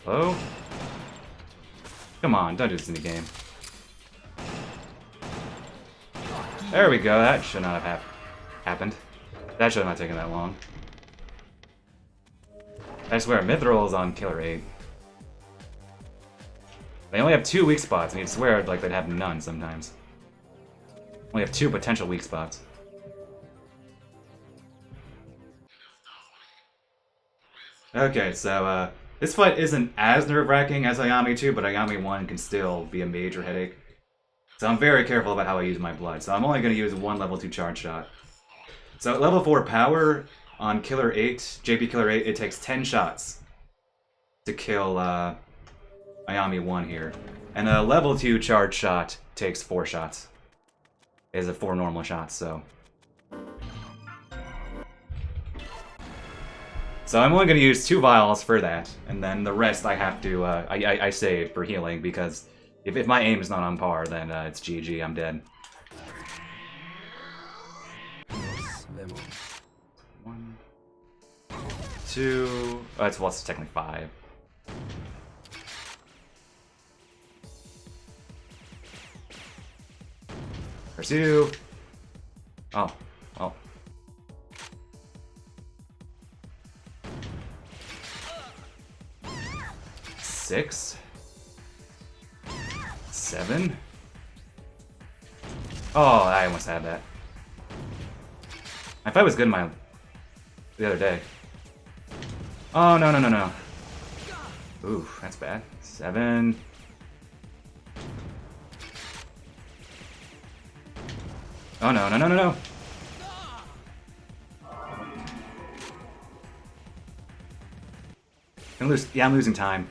Oh. Come on, don't do this in the game. There we go, that should not have happened. That should have not taken that long. I swear, Mithril is on Killer8. They only have 2 weak spots, and you'd swear like they'd have none sometimes. Only have 2 potential weak spots. Okay, so this fight isn't as nerve-wracking as Ayami 2, but Ayami 1 can still be a major headache. So I'm very careful about how I use my blood. So I'm only going to use 1 level 2 charge shot. So at level 4 power on Killer8, JP Killer8, it takes 10 shots to kill Ayami 1 here. And a level 2 charge shot takes 4 shots. It is a 4 normal shots, so... So I'm only going to use 2 vials for that, and then the rest I have to, I save for healing, because if my aim is not on par, then it's GG, I'm dead. 1, 2, oh, well, it's technically 5. Pursue. Oh, well. Six. 7. Oh, I almost had that. My fight was good the other day. Oh, no, no, no, no. Ooh, that's bad. 7. Oh, no, no, no, no, no. I'm losing time.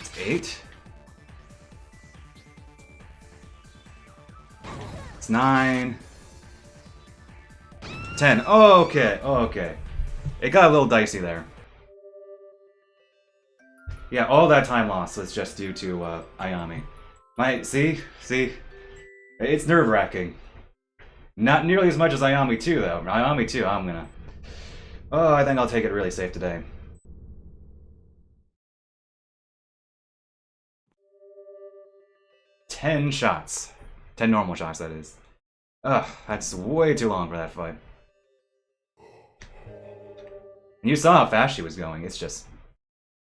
It's 8. It's 9. 10. Oh, okay. Oh, okay. It got a little dicey there. Yeah, all that time lost was just due to Ayami. See? It's nerve-wracking. Not nearly as much as Ayami 2, though. Ayami 2, I'm gonna... Oh, I think I'll take it really safe today. Ten shots. 10 normal shots, that is. Ugh, that's way too long for that fight. And you saw how fast she was going. It's just...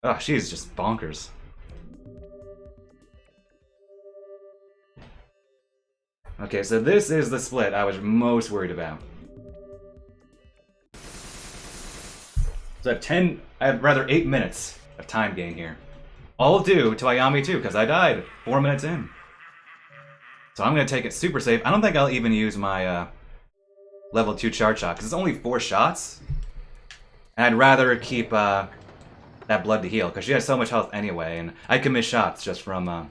Ugh, she's just bonkers. Okay, so this is the split I was most worried about. So I have rather 8 minutes of time gain here. All due to Ayami 2, because I died 4 minutes in. So I'm going to take it super safe. I don't think I'll even use my level 2 charge shot, because it's only 4 shots. And I'd rather keep that blood to heal, because she has so much health anyway, and I can miss shots just from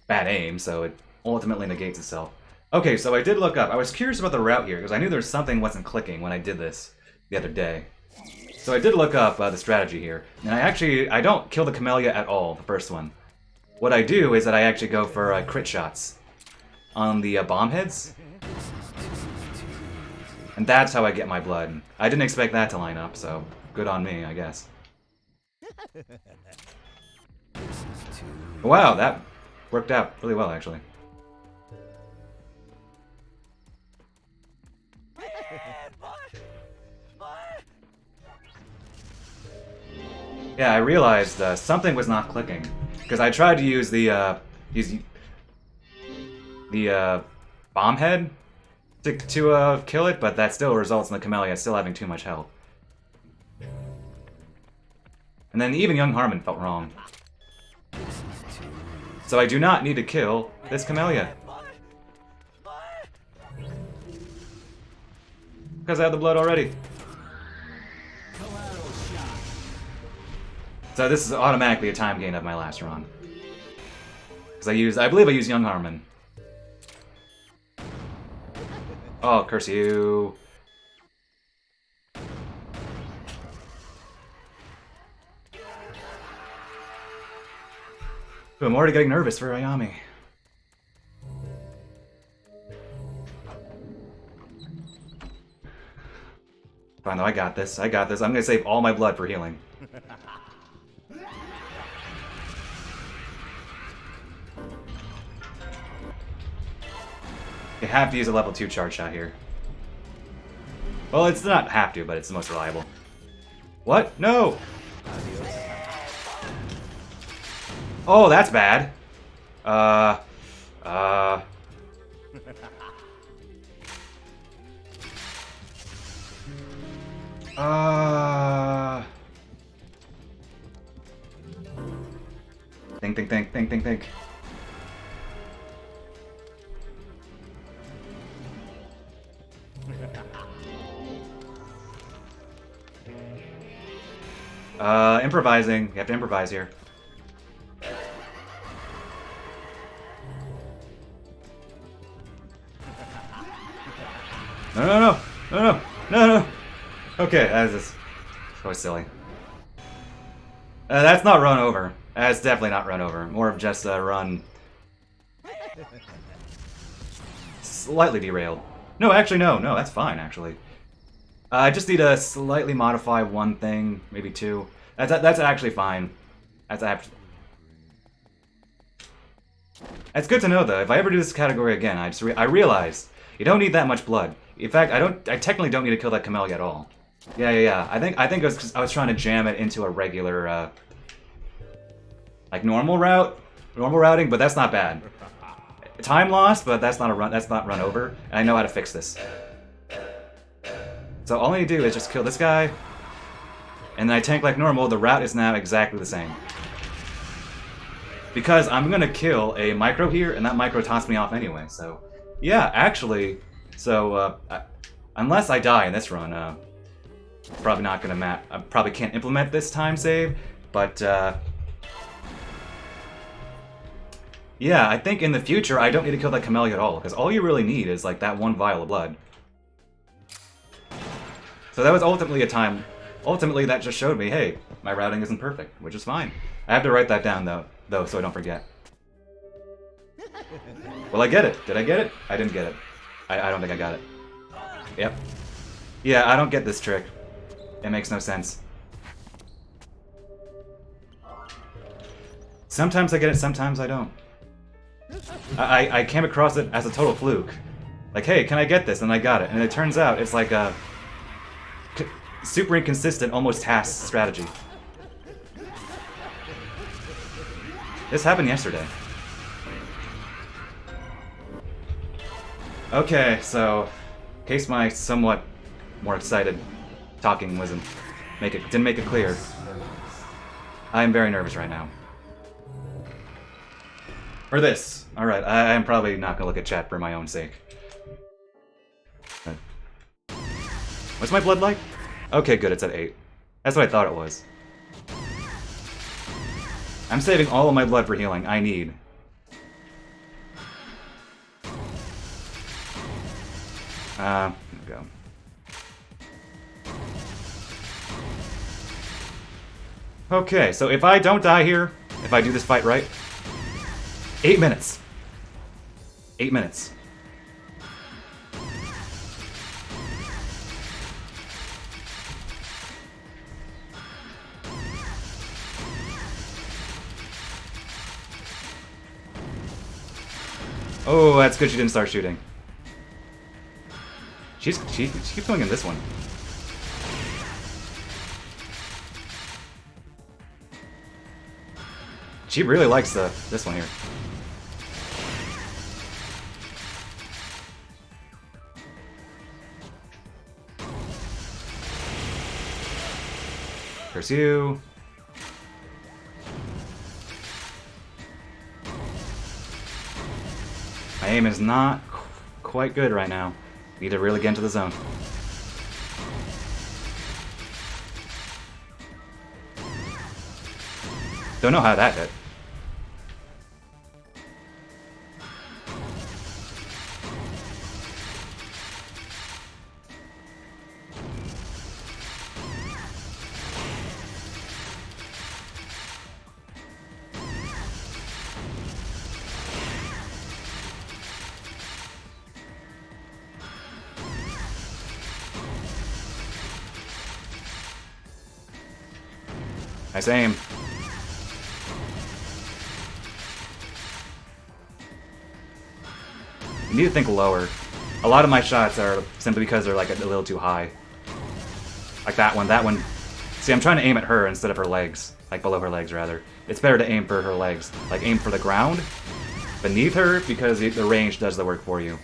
bad aim, so it ultimately negates itself. Okay, so I did look up. I was curious about the route here, because I knew there was something wasn't clicking when I did this the other day. So I did look up the strategy here, and I don't kill the Camellia at all, the first one. What I do is that I actually go for crit shots on the bomb heads, and that's how I get my blood. I didn't expect that to line up, so good on me, I guess. Wow, that worked out really well, actually. Yeah, I realized something was not clicking, because I tried to use the bomb head to kill it, but that still results in the Camellia still having too much health. And then even young Harmon felt wrong. So I do not need to kill this Camellia, because I have the blood already. So this is automatically a time gain of my last run. Because I believe I used Young Harmon. Oh, curse you. Ooh, I'm already getting nervous for Ayami. Fine though, I got this. I got this. I'm gonna save all my blood for healing. You have to use a level 2 charge shot here. Well, it's not have to, but it's the most reliable. What? No! Oh, that's bad. Uh... Think. Improvising. You have to improvise here. No. Okay, that's just so silly. That's not run over. That's definitely not run over. More of just a run. Slightly derailed. No, actually, no, that's fine, actually. I just need to slightly modify one thing, maybe two. That's actually fine. That's good to know, though. If I ever do this category again, I realize you don't need that much blood. In fact, I technically don't need to kill that Camellia at all. Yeah. I think it was 'cause I was trying to jam it into a regular, like normal routing, but that's not bad. Time loss, but that's not run over, and I know how to fix this. So all I need to do is just kill this guy, and then I tank like normal. The route is now exactly the same. Because I'm gonna kill a micro here, and that micro tossed me off anyway, so... Yeah, actually, so, unless I die in this run, probably not gonna I probably can't implement this time save, but, yeah, I think in the future I don't need to kill that Camellia at all, because all you really need is, like, that one vial of blood. So that was ultimately ultimately that just showed me, hey, my routing isn't perfect, which is fine. I have to write that down, though, so I don't forget. Well, I get it. Did I get it? I didn't get it. I don't think I got it. Yep. Yeah, I don't get this trick. It makes no sense. Sometimes I get it, sometimes I don't. I came across it as a total fluke. Like, hey, can I get this? And I got it. And it turns out it's like a super inconsistent, almost task strategy. This happened yesterday. Okay, so in case my somewhat more excited talking didn't make it clear, I am very nervous right now. Or this. Alright, I'm probably not gonna look at chat for my own sake. What's my blood like? Okay, good, it's at 8. That's what I thought it was. I'm saving all of my blood for healing. I need. There we go. Okay, so if I don't die here, if I do this fight right, 8 minutes. 8 minutes. Oh, that's good she didn't start shooting. She keeps going in this one. She really likes this one here. Pursue. My aim is not quite good right now. Need to really get into the zone. Don't know how that hit. Nice aim. You need to think lower. A lot of my shots are simply because they're like a little too high. Like that one, that one. See, I'm trying to aim at her instead of her legs. Like below her legs, rather. It's better to aim for her legs. Like aim for the ground beneath her because the range does the work for you.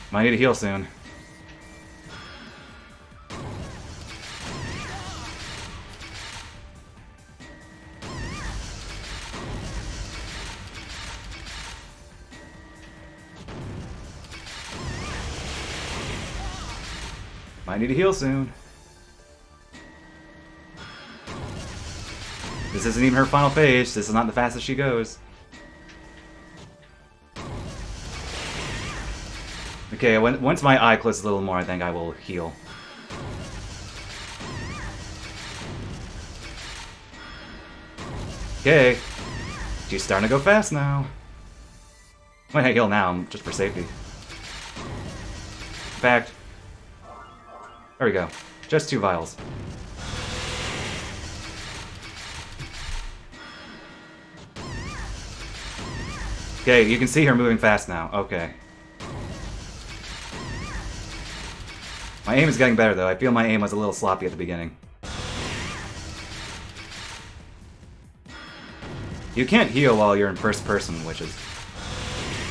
Might need to heal soon. Might need to heal soon. This isn't even her final phase. This is not the fastest she goes. Okay, once my eye closes a little more, I think I will heal. Okay. She's starting to go fast now. I might heal now, just for safety. In fact, there we go. Just 2 vials. Okay, you can see her moving fast now. Okay. My aim is getting better, though. I feel my aim was a little sloppy at the beginning. You can't heal while you're in first person, which is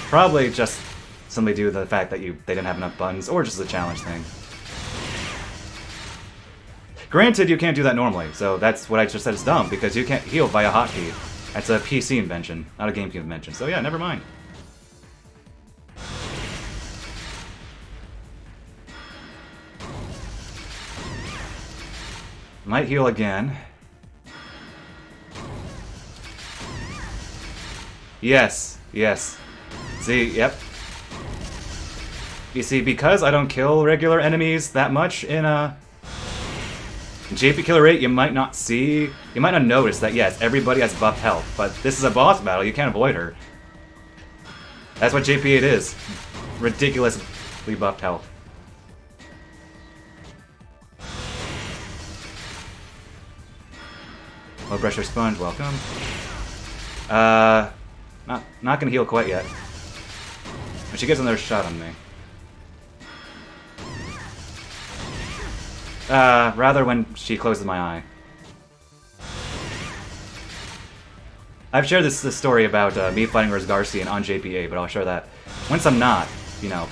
probably just something due to the fact that they didn't have enough buttons, or just a challenge thing. Granted, you can't do that normally, so that's what I just said is dumb, because you can't heal via hotkey. That's a PC invention, not a GameCube invention, so yeah, never mind. Might heal again. Yes, yes. See, yep. You see, because I don't kill regular enemies that much in JP Killer8, you might not notice that, yes, everybody has buffed health, but this is a boss battle, you can't avoid her. That's what JP8 is. Ridiculously buffed health. Low pressure sponge, welcome. Not gonna heal quite yet. But she gets another shot on me. Rather when she closes my eye. I've shared this story about me fighting Rose Garcian on JPA, but I'll share that once I'm not, you know,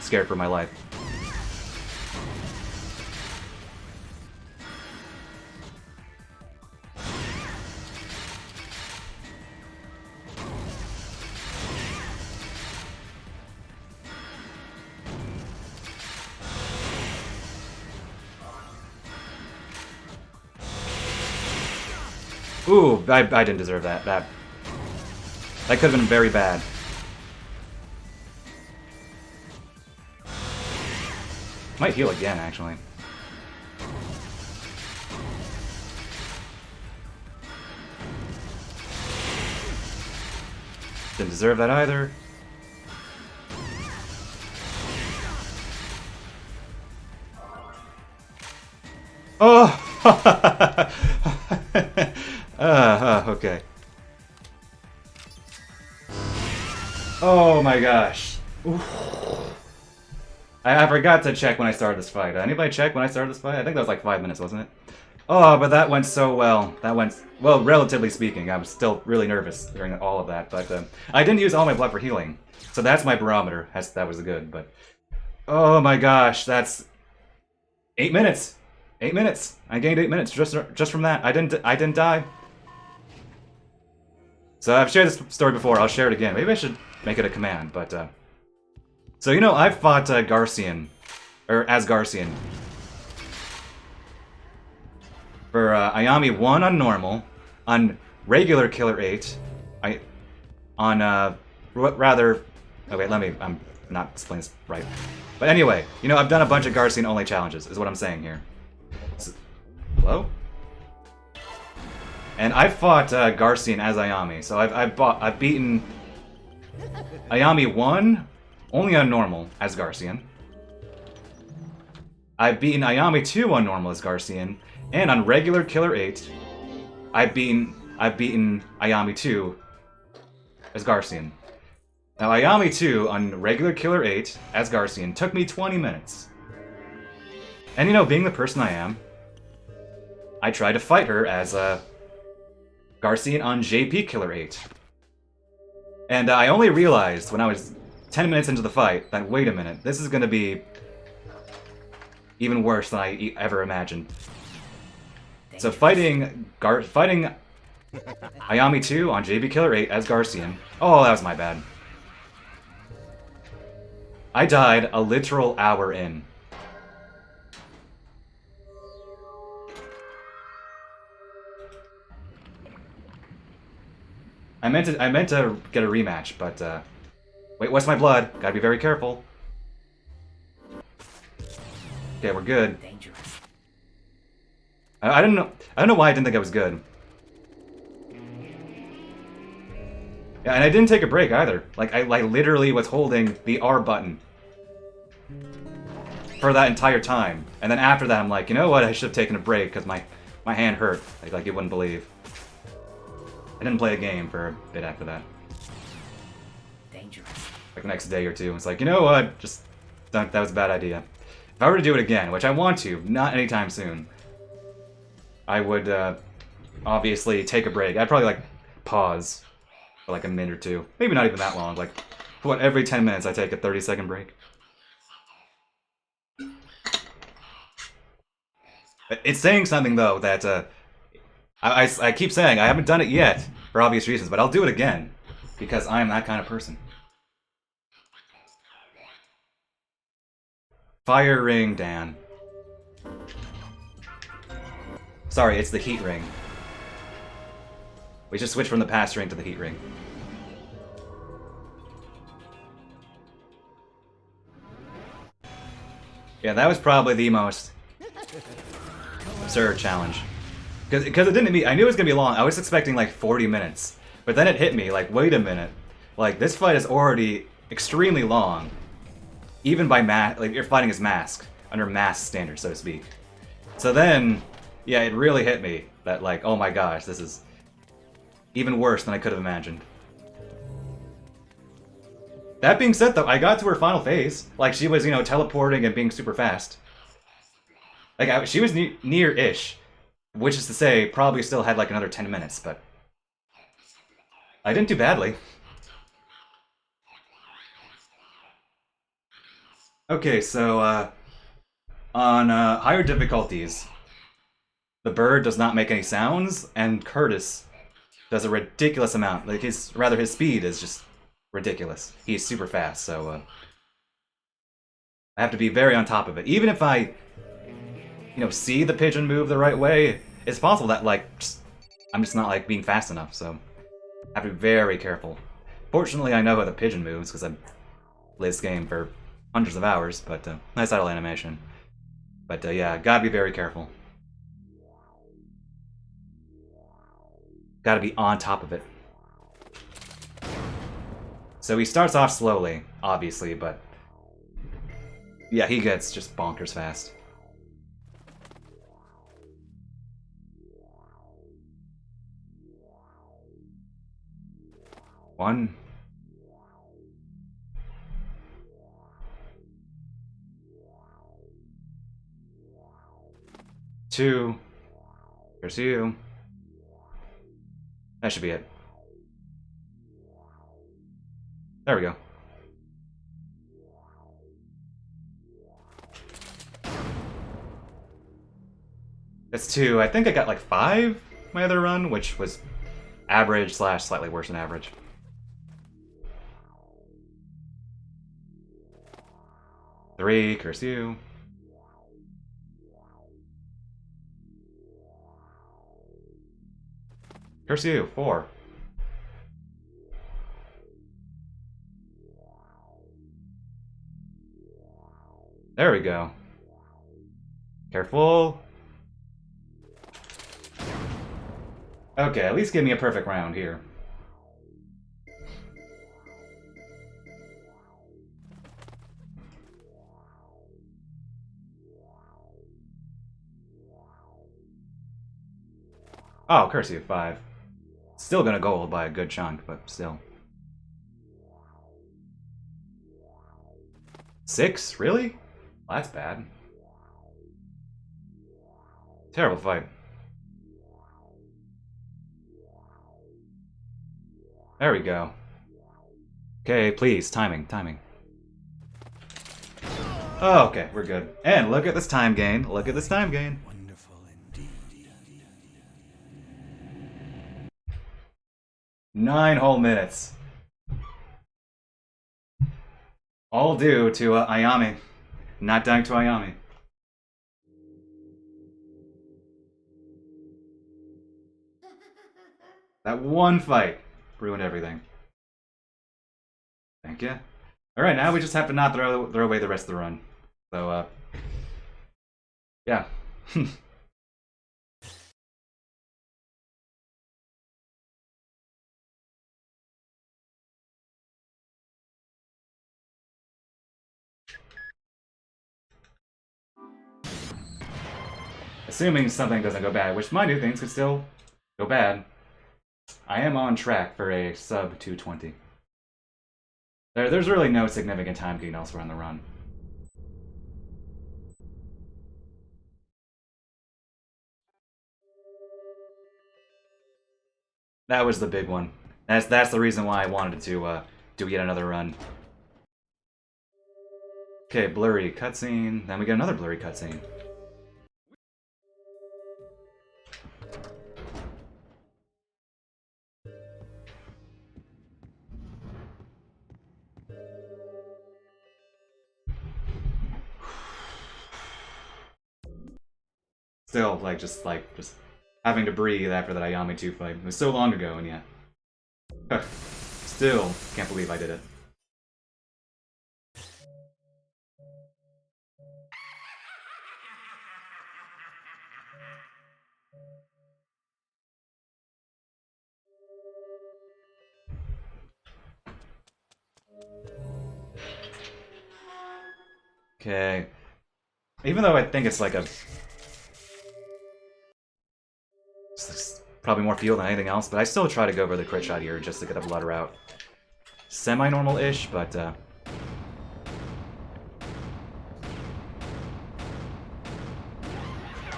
scared for my life. Ooh, I didn't deserve that. That could have been very bad. Might heal again, actually. Didn't deserve that either. Oh! Okay. Oh my gosh. I forgot to check when I started this fight. Did anybody check when I started this fight? I think that was like 5 minutes, wasn't it? Oh, but that went so well. That went, well, relatively speaking. I was still really nervous during all of that, but I didn't use all my blood for healing. So that's my barometer. That was good, but... Oh my gosh, that's... 8 minutes! 8 minutes! I gained 8 minutes just from that. I didn't die. So I've shared this story before, I'll share it again. Maybe I should make it a command, but so you know, I've fought Garcian, or as Garcian. For Ayami 1 on normal, on regular Killer8, rather... Oh wait, I'm not explaining this right. But anyway, you know, I've done a bunch of Garcian only challenges, is what I'm saying here. So, hello? And I fought Garcian as Ayami, so I've beaten Ayami 1 only on normal as Garcian. I've beaten Ayami 2 on normal as Garcian, and on regular Killer 8, I've beaten Ayami 2 as Garcian. Now Ayami 2 on regular Killer 8 as Garcian took me 20 minutes. And you know, being the person I am, I tried to fight her as Garcian on JP Killer 8. And I only realized when I was 10 minutes into the fight that, wait a minute, this is going to be even worse than I ever imagined. So fighting Ayami 2 on JP Killer 8 as Garcian. Oh, that was my bad. I died a literal hour in. I meant to get a rematch, but wait, what's my blood? Gotta be very careful. Okay, we're good. Dangerous. I don't know why I didn't think I was good. Yeah, and I didn't take a break either. Like I literally was holding the R button for that entire time, and then after that I'm like, you know what? I should have taken a break because my hand hurt. Like you wouldn't believe. I didn't play a game for a bit after that. Dangerous. Like the next day or two, it's like, you know what? Just that was a bad idea. If I were to do it again, which I want to, not anytime soon, I would obviously take a break. I'd probably like pause for like a minute or two. Maybe not even that long. Like, what, every 10 minutes I take a 30-second break. It's saying something though that I keep saying I haven't done it yet for obvious reasons, but I'll do it again because I am that kind of person. Fire ring, Dan. Sorry, it's the heat ring. We just switched from the pass ring to the heat ring. Yeah, that was probably the most absurd challenge. Because it didn't I knew it was gonna be long. I was expecting like 40 minutes. But then it hit me, like, wait a minute. Like, this fight is already extremely long. Even by like, you're fighting as Mask. Under Mask standards, so to speak. So then, yeah, it really hit me. That, like, oh my gosh, this is even worse than I could have imagined. That being said, though, I got to her final phase. Like, she was, you know, teleporting and being super fast. Like, she was near-ish. Which is to say, probably still had like another 10 minutes, but I didn't do badly. Okay, so on higher difficulties, the bird does not make any sounds, and Curtis does a ridiculous amount. Like his speed is just ridiculous. He's super fast, so I have to be very on top of it. Even if I, you know, see the pigeon move the right way, it's possible that like I'm just not like being fast enough. So I have to be very careful. Fortunately, I know how the pigeon moves because I've played this game for hundreds of hours. But nice idle animation. But yeah, gotta be very careful. Gotta be on top of it. So he starts off slowly, obviously, but yeah, he gets just bonkers fast. One. Two. Here's you. That should be it. There we go. That's 2. I think I got like 5 my other run, which was average / slightly worse than average. Three, curse you. Curse you, 4. There we go. Careful. Okay, at least give me a perfect round here. Oh, curse you, 5. Still gonna gold by a good chunk, but still. 6? Really? Well, that's bad. Terrible fight. There we go. Okay, please, timing, timing. Oh, okay, we're good. And look at this time gain. Look at this time gain. Wonderful indeed. 9 whole minutes. All due to Ayami. Not dying to Ayami. That one fight ruined everything. Thank you. Alright, now we just have to not throw away the rest of the run. So, yeah. Assuming something doesn't go bad, which mind you, things could still go bad. I am on track for a sub 220. There's really no significant time gain elsewhere on the run. That was the big one. That's the reason why I wanted to do yet another run. Okay, blurry cutscene. Then we get another blurry cutscene. Still, just having to breathe after that Ayami 2 fight. It was so long ago, and yeah. Still, can't believe I did it. Okay. Even though I think it's like it's probably more feel than anything else, but I still try to go for the crit shot here just to get a blood route. Semi-normal-ish, but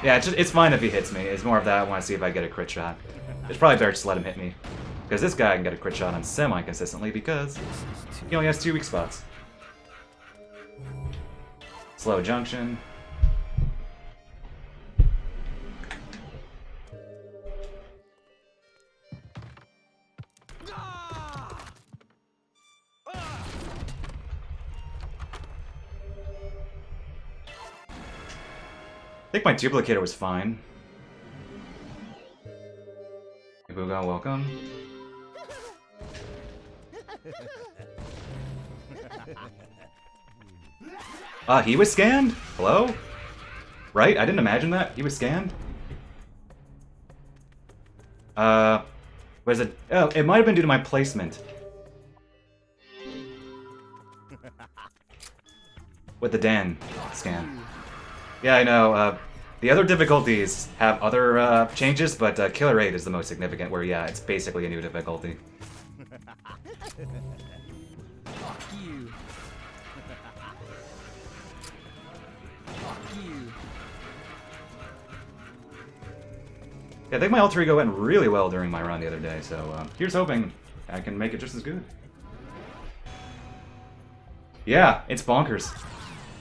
yeah, it's fine if he hits me. It's more of that I want to see if I get a crit shot. It's probably better just let him hit me. Because this guy can get a crit shot on semi-consistently because he only has 2 weak spots. Slow junction. I think my duplicator was fine. Ibuga, welcome. He was scanned? Hello? Right? I didn't imagine that. He was scanned? Was it? Oh, it might have been due to my placement. With the Dan scan. Yeah, I know. The other difficulties have other changes, but Killer8 is the most significant, where, yeah, it's basically a new difficulty. Fuck you. Fuck you. Yeah, I think my alter ego went really well during my run the other day, so here's hoping I can make it just as good. Yeah, it's bonkers.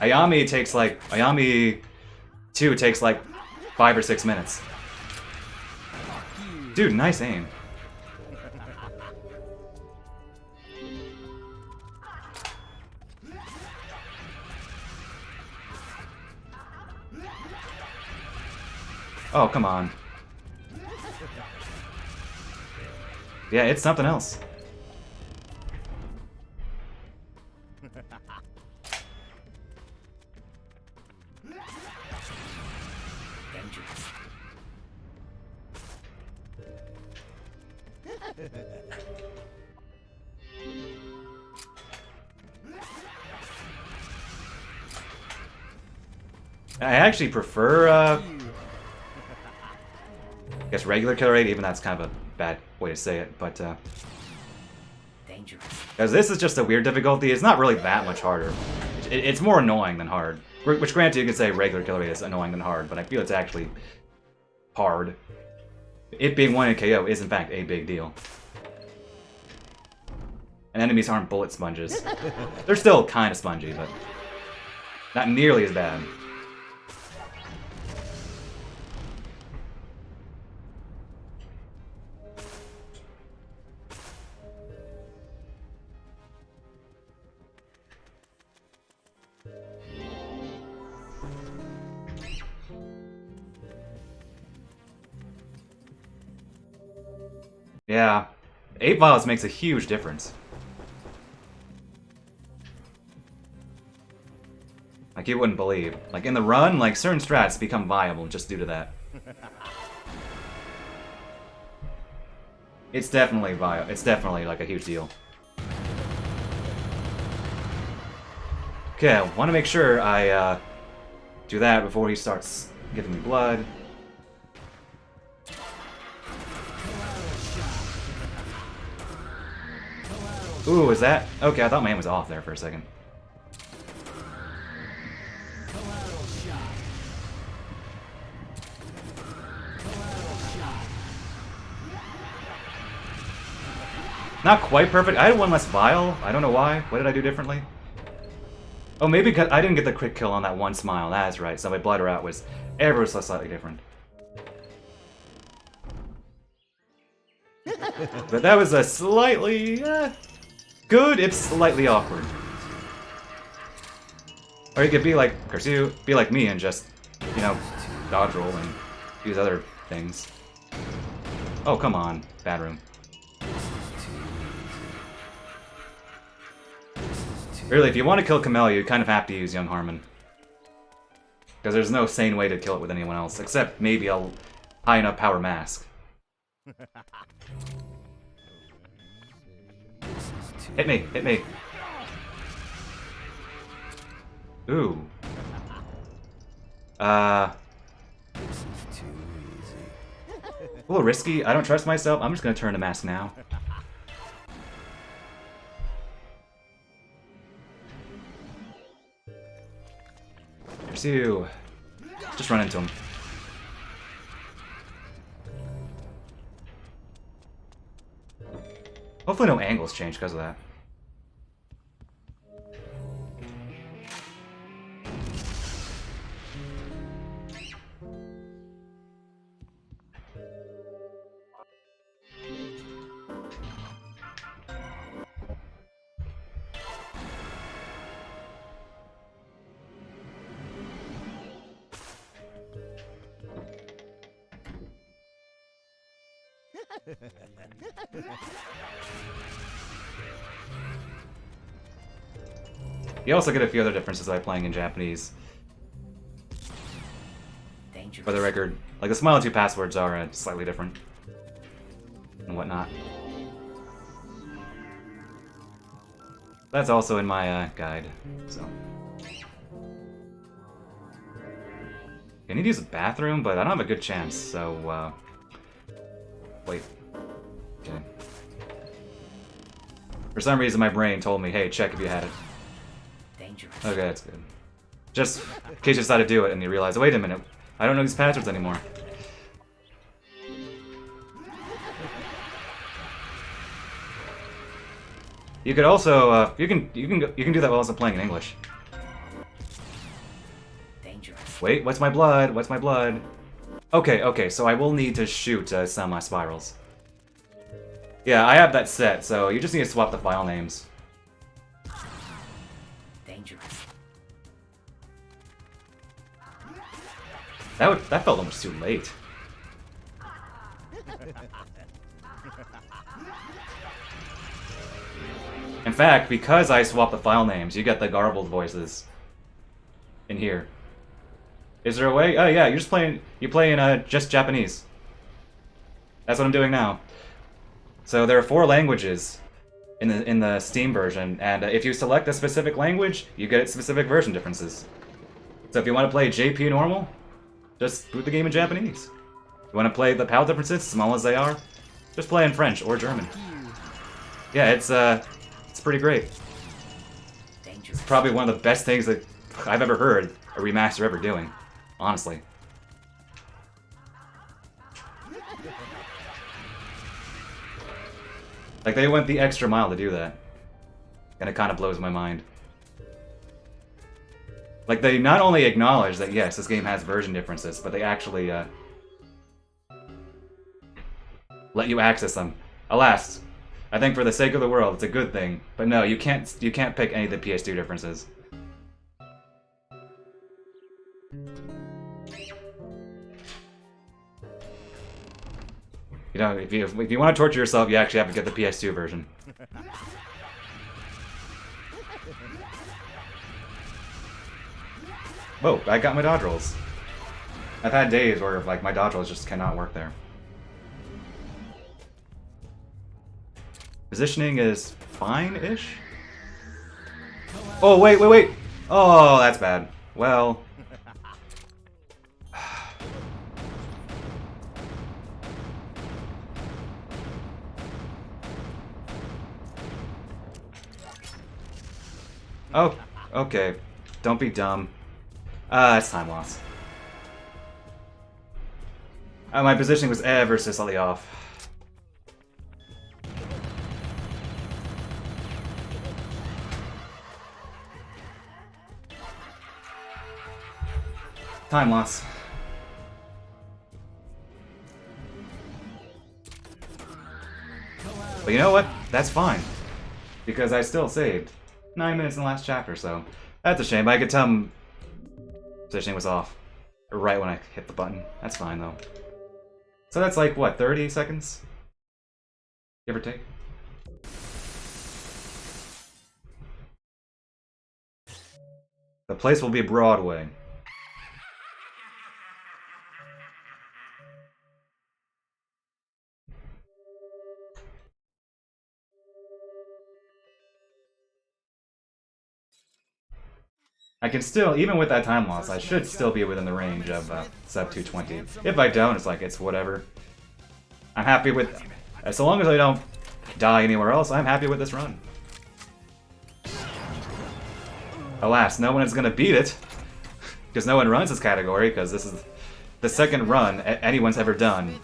Ayami 2 takes like 5 or 6 minutes. Dude, nice aim. Oh, come on. Yeah, it's something else. Dangerous. I actually prefer, I guess regular Killer 8, even that's kind of a bad way to say it, but, Dangerous. because this is just a weird difficulty, it's not really that much harder. It's more annoying than hard. Which, granted, you could say regular Killer 8 is annoying than hard, but I feel it's actually hard. It being 1 in KO is, in fact, a big deal. And enemies aren't bullet sponges. They're still kind of spongy, but not nearly as bad. Yeah, 8 vials makes a huge difference. Like, you wouldn't believe. Like, in the run, like, certain strats become viable just due to that. It's definitely viable. It's definitely, like, a huge deal. Okay, I want to make sure I, do that before he starts giving me blood. Ooh, is that? Okay, I thought my aim was off there for a second. Not quite perfect. I had one less vial. I don't know why. What did I do differently? Oh, maybe because I didn't get the crit kill on that one smile. That's right. So my blood route was ever so slightly different. But that was a slightly good, if slightly awkward. Or you could be like Kursu, be like me and just, you know, dodge roll and use other things. Oh, come on. Bad room. Really, if you want to kill Camellia, you kind of have to use Young Harmon. Because there's no sane way to kill it with anyone else, except maybe a high enough power mask. Hit me, hit me. Ooh. A little risky. I don't trust myself. I'm just gonna turn to mask now. Pursue. Just run into him. Hopefully no angles change because of that. You also get a few other differences by playing in Japanese. Dangerous. For the record, like the Smile 2 passwords are slightly different and whatnot. That's also in my guide, so. I need to use the bathroom, but I don't have a good chance, so wait. Okay. For some reason my brain told me, hey, check if you had it. Dangerous. Okay, that's good. Just in case you decide to do it and you realize, wait a minute, I don't know these passwords anymore. You could also, you can do that while also playing in English. Dangerous. Wait, what's my blood? What's my blood? Okay, so I will need to shoot some spirals. Yeah, I have that set, so you just need to swap the file names. Dangerous. That felt almost too late. In fact, because I swapped the file names, you get the garbled voices in here. Is there a way? Oh yeah, you play in just Japanese. That's what I'm doing now. So there are 4 languages in the Steam version, and if you select a specific language, you get specific version differences. So if you want to play JP normal, just boot the game in Japanese. You want to play the PAL differences, small as they are, just play in French or German. Yeah, it's pretty great. Dangerous. It's probably one of the best things that I've ever heard a remaster ever doing, honestly. Like, they went the extra mile to do that. And it kind of blows my mind. Like, they not only acknowledge that, yes, this game has version differences, but they actually, let you access them. Alas, I think for the sake of the world, it's a good thing. But no, you can't pick any of the PS2 differences. You know, if you want to torture yourself, you actually have to get the PS2 version. Whoa, I got my dodge rolls. I've had days where, like, my dodge rolls just cannot work there. Positioning is fine-ish? Oh, wait! Oh, that's bad. Well... Oh, okay. Don't be dumb. It's time loss. My positioning was ever so slightly off. Time loss. But you know what? That's fine. Because I still saved 9 minutes in the last chapter, so that's a shame. I could tell positioning was off right when I hit the button. That's fine, though. So that's like, what, 30 seconds? Give or take? The place will be Broadway. I can still, even with that time loss, I should still be within the range of sub 220. If I don't, it's like, it's whatever. I'm happy with, so long as I don't die anywhere else, I'm happy with this run. Alas, no one is going to beat it, because no one runs this category, because this is the second run anyone's ever done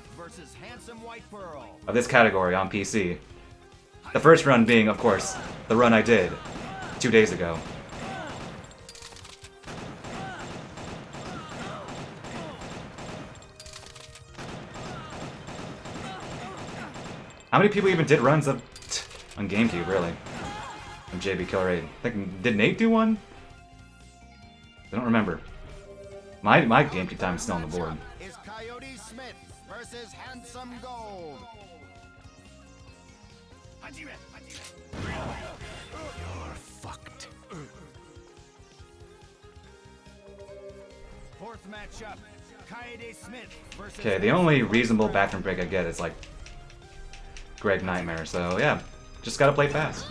of this category on PC. The first run being, of course, the run I did 2 days ago. How many people even did runs of on GameCube, really? From JB Killer8. I think, did Nate do one? I don't remember. My GameCube time is still on the board. Is Coyote Smith versus Handsome Gold. You're fucked. Fourth matchup, Coyote Smith versus. Okay, the only reasonable bathroom break I get is like Greg Nightmare, so yeah, just gotta play fast.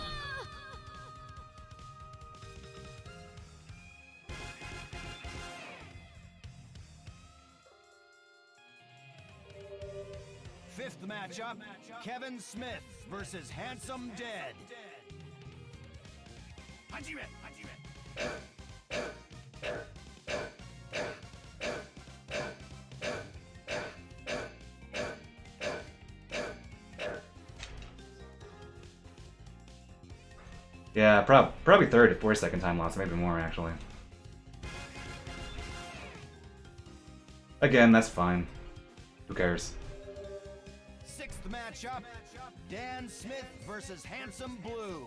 Fifth matchup, Kevin Smith versus Handsome Dead. Yeah, probably 30 to 40-second time loss, maybe more actually. Again, that's fine. Who cares? Sixth matchup, Dan Smith versus Handsome Blue.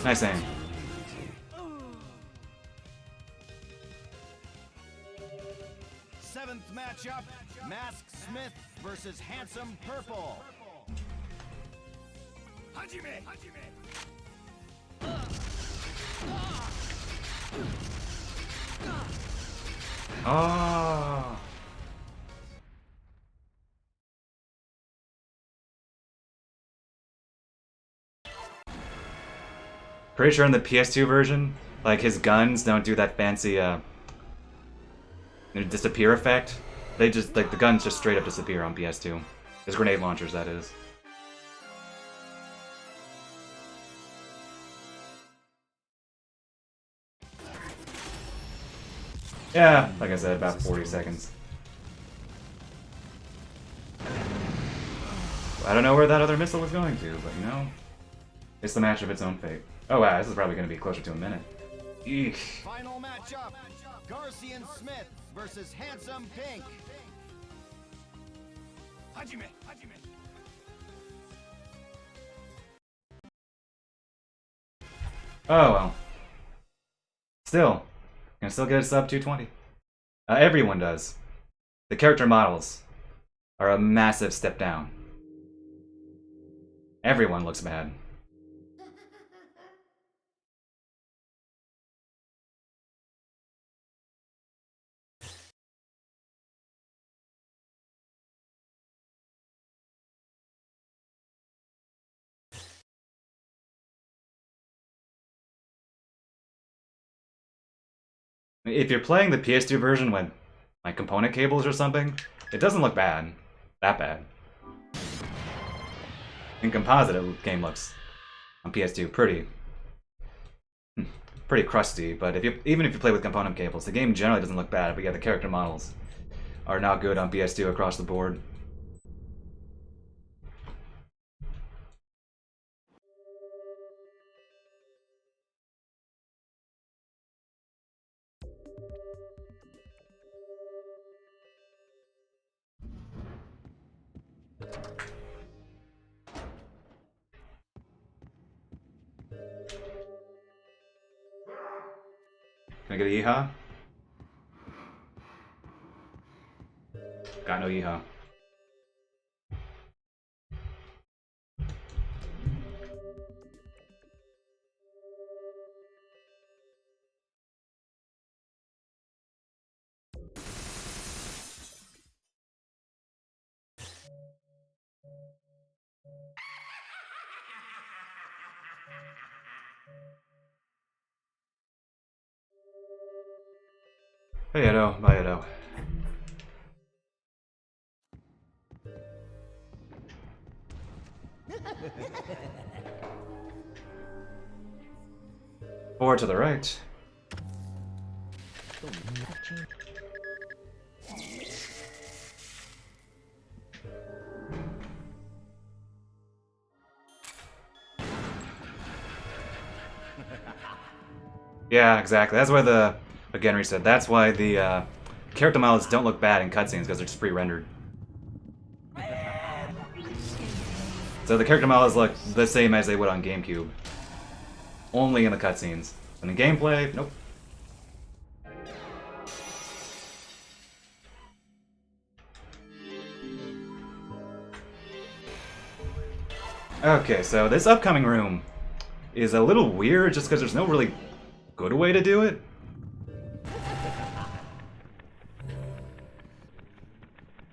Nice aim. Seventh matchup, Mask Smith versus Handsome Purple. Oh. Pretty sure in the PS2 version, like his guns don't do that fancy disappear effect. They just like the guns just straight up disappear on PS2. His grenade launchers, that is. Yeah, like I said, about 40 seconds. I don't know where that other missile was going to, but you know, it's the match of its own fate. Oh wow, this is probably going to be closer to a minute. Eek. Final matchup. Garcian Smith versus Handsome Pink. Hajime. Oh well. Still, can still get a sub 220. Everyone does. The character models are a massive step down. Everyone looks bad. If you're playing the PS2 version with like component cables or something, it doesn't look bad. That bad. In composite, the game looks on PS2 pretty crusty. But even if you play with component cables, the game generally doesn't look bad. But yeah, the character models are not good on PS2 across the board. Can I get a yeehaw? Got no yeehaw. Hey Edo, bye Edo. Forward to the right. Yeah, exactly. That's why like Henry said, that's why the character models don't look bad in cutscenes, because they're just pre-rendered. So the character models look the same as they would on GameCube. Only in the cutscenes. And in gameplay, nope. Okay, so this upcoming room is a little weird just because there's no really good way to do it.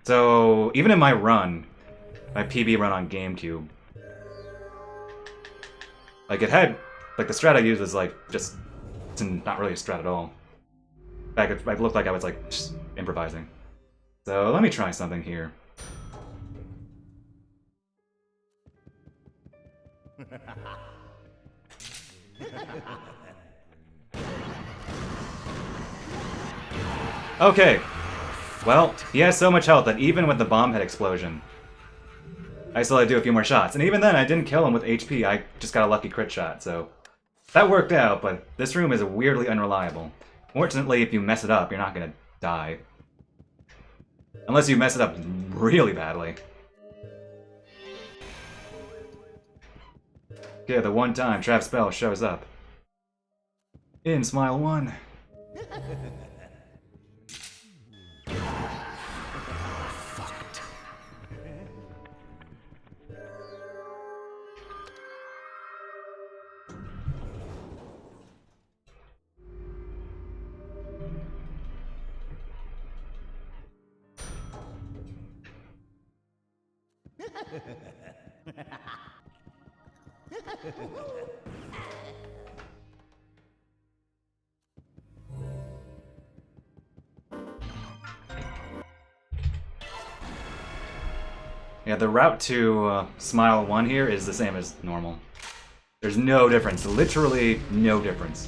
So, even in my run, my PB run on GameCube, like it had, like the strat I used was like just, it's not really a strat at all. In fact, it looked like I was like just improvising. So let me try something here. Okay. Well, he has so much health that even with the bomb head explosion, I still had to do a few more shots. And even then, I didn't kill him with HP, I just got a lucky crit shot, so that worked out, but this room is weirdly unreliable. Fortunately, if you mess it up, you're not gonna die. Unless you mess it up really badly. Okay, the one time Trap Spell shows up. In Smile 1. Fucked. Yeah, the route to Smile 1 here is the same as normal. There's no difference. Literally no difference.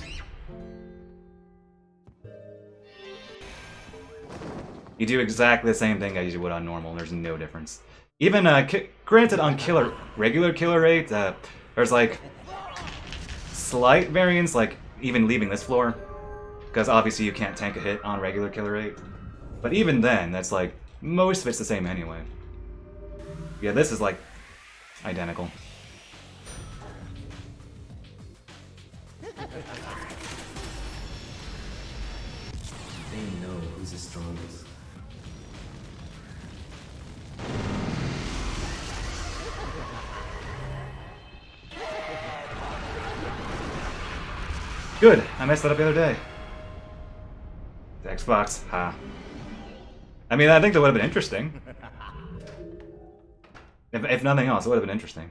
You do exactly the same thing as you would on normal. There's no difference. Even, granted, on regular Killer 8, there's like slight variance, like even leaving this floor, because obviously you can't tank a hit on regular Killer 8. But even then, that's like most of it's the same anyway. Yeah, this is like identical. They know who's the strongest. Good. I messed that up the other day. The Xbox. Ha. I mean, I think that would have been interesting. If nothing else, it would have been interesting.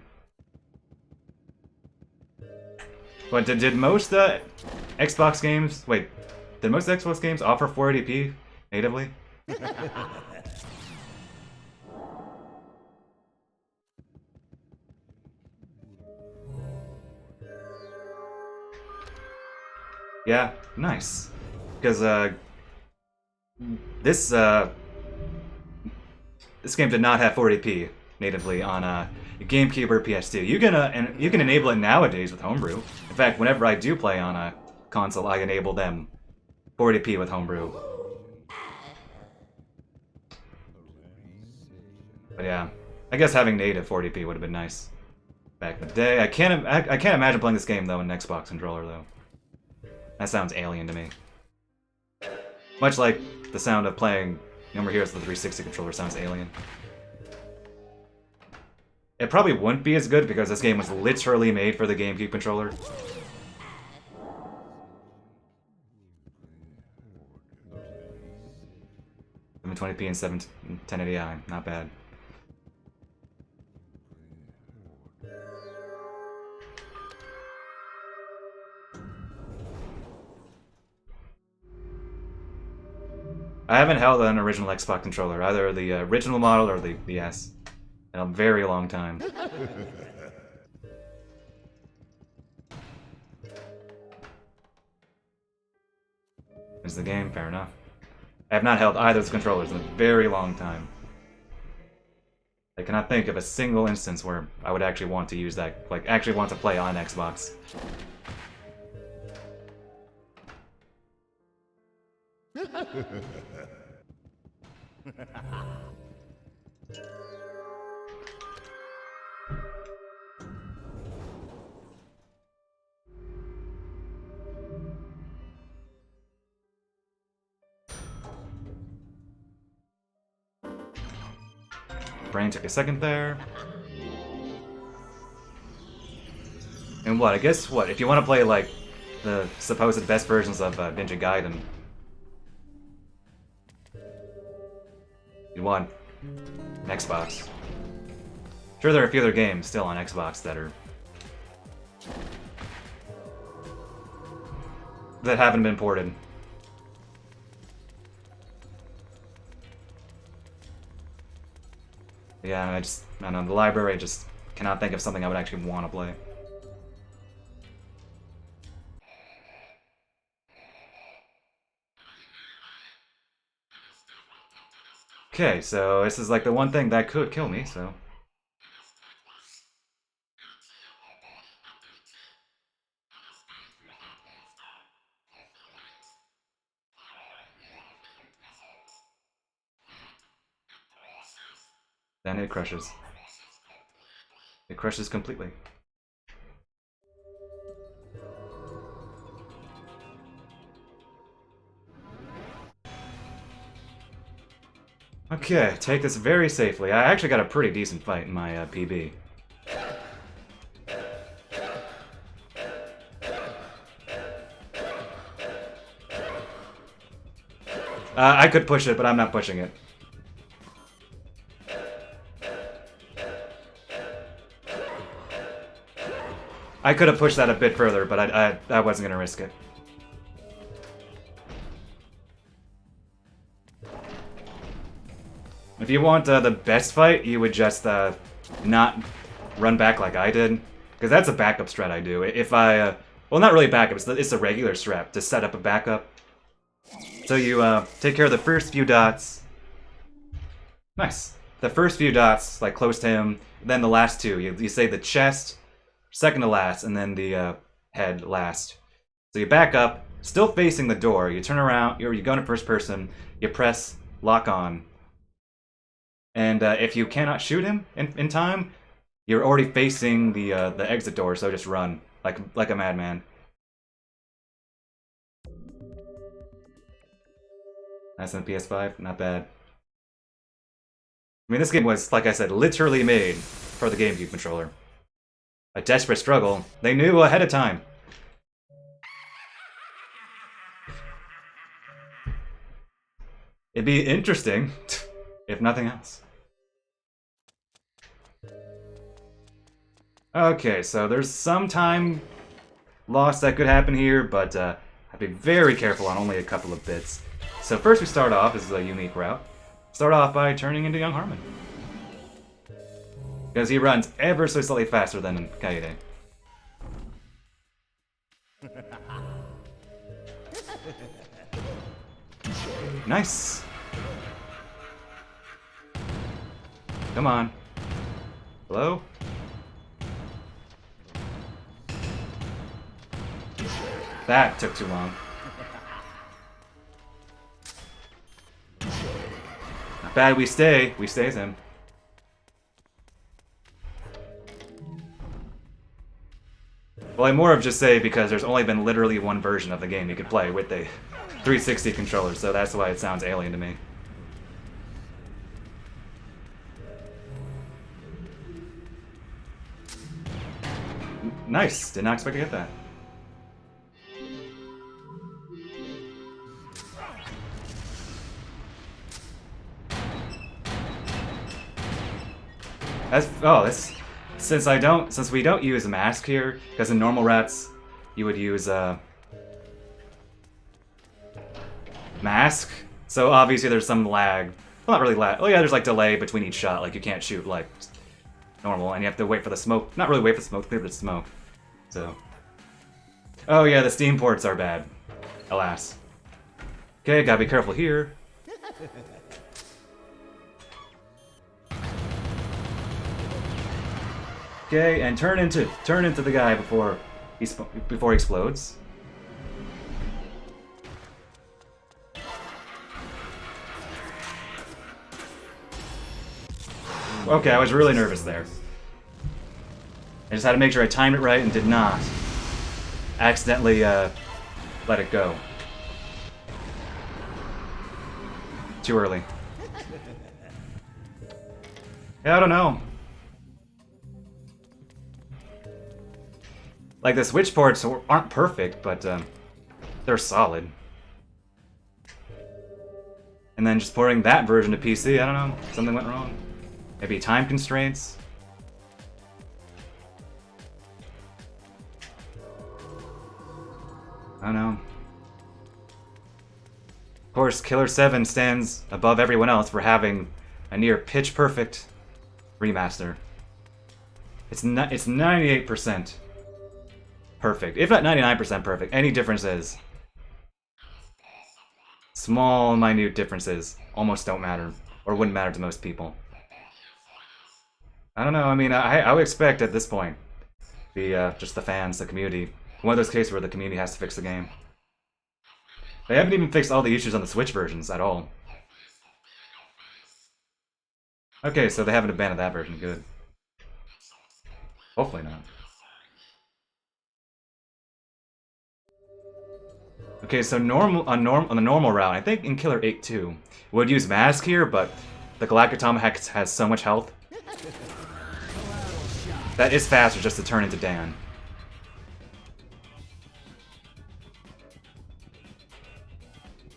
But did most Xbox games... Wait. Did most Xbox games offer 480p natively? Yeah, nice. Because this game did not have 480p natively on GameCube or PS2. You can enable it nowadays with Homebrew. In fact, whenever I do play on a console, I enable them 480p with Homebrew. But yeah, I guess having native 480p would have been nice back in the day. I can't imagine playing this game though in an Xbox controller though. That sounds alien to me. Much like the sound of playing No More Heroes with the 360 controller sounds alien. It probably wouldn't be as good because this game was literally made for the GameCube controller. .720p and 1080i, not bad. I haven't held an original Xbox controller, either the original model or the S, in a very long time. Is the game? Fair enough. I have not held either of the controllers in a very long time. I cannot think of a single instance where I would actually want to use that, like actually want to play on Xbox. Brain took a second there. And what? I guess what? If you want to play like the supposed best versions of Ninja Gaiden, you want an Xbox. Sure, there are a few other games still on Xbox that haven't been ported. Yeah, I don't know, the library, I just cannot think of something I would actually want to play. Okay, so this is like the one thing that could kill me, so... Then it crushes. It crushes completely. Okay, take this very safely. I actually got a pretty decent fight in my PB. I could push it, but I'm not pushing it. I could have pushed that a bit further, but I wasn't going to risk it. If you want the best fight, you would just not run back like I did. Because that's a backup strat I do. If I... well, not really backup, it's a regular strat to set up a backup. So you take care of the first few dots. Nice. The first few dots, like close to him, then the last two. You say the chest, second to last, and then the head last. So you back up, still facing the door. You turn around, you go into first person, you press lock on. And if you cannot shoot him in time, you're already facing the exit door, so just run like a madman. That's on the PS5, not bad. I mean, this game was, like I said, literally made for the GameCube controller. A desperate struggle. They knew ahead of time. It'd be interesting, if nothing else. Okay, so there's some time loss that could happen here, but I'd be very careful on only a couple of bits. So first we start off, this is a unique route. Start off by turning into Young Harmon. Because he runs ever so slightly faster than Kaede. Nice! Come on. Hello? That took too long. Not bad, we stays him. Well, I more of just say because there's only been literally one version of the game you could play with the 360 controller, so that's why it sounds alien to me. Nice, did not expect to get that. Since we don't use a mask here, because in normal rats you would use a mask. So obviously there's some lag. Well, not really lag. Oh yeah, there's like delay between each shot. Like you can't shoot like normal, and you have to wait for the smoke. Not really wait for the smoke, clear the smoke. So. Oh yeah, the Steam ports are bad. Alas. Okay, gotta be careful here. Okay, and turn into the guy before he explodes. Okay, I was really nervous there. I just had to make sure I timed it right and did not accidentally let it go. Too early. Yeah, I don't know. Like, the Switch ports aren't perfect, but they're solid. And then just porting that version to PC, I don't know, something went wrong. Maybe time constraints? I don't know. Of course, Killer7 stands above everyone else for having a near pitch-perfect remaster. It's 98% perfect, if not 99% perfect. Any differences, small, minute differences, almost don't matter, or wouldn't matter to most people. I don't know, I mean, I would expect at this point, just the fans, the community, one of those cases where the community has to fix the game. They haven't even fixed all the issues on the Switch versions at all. Okay, so they haven't abandoned that version, good. Hopefully not. Okay, so on the normal route, I think in Killer8 too, would use Mask here, but the Galactic Hex has so much health that is faster just to turn into Dan.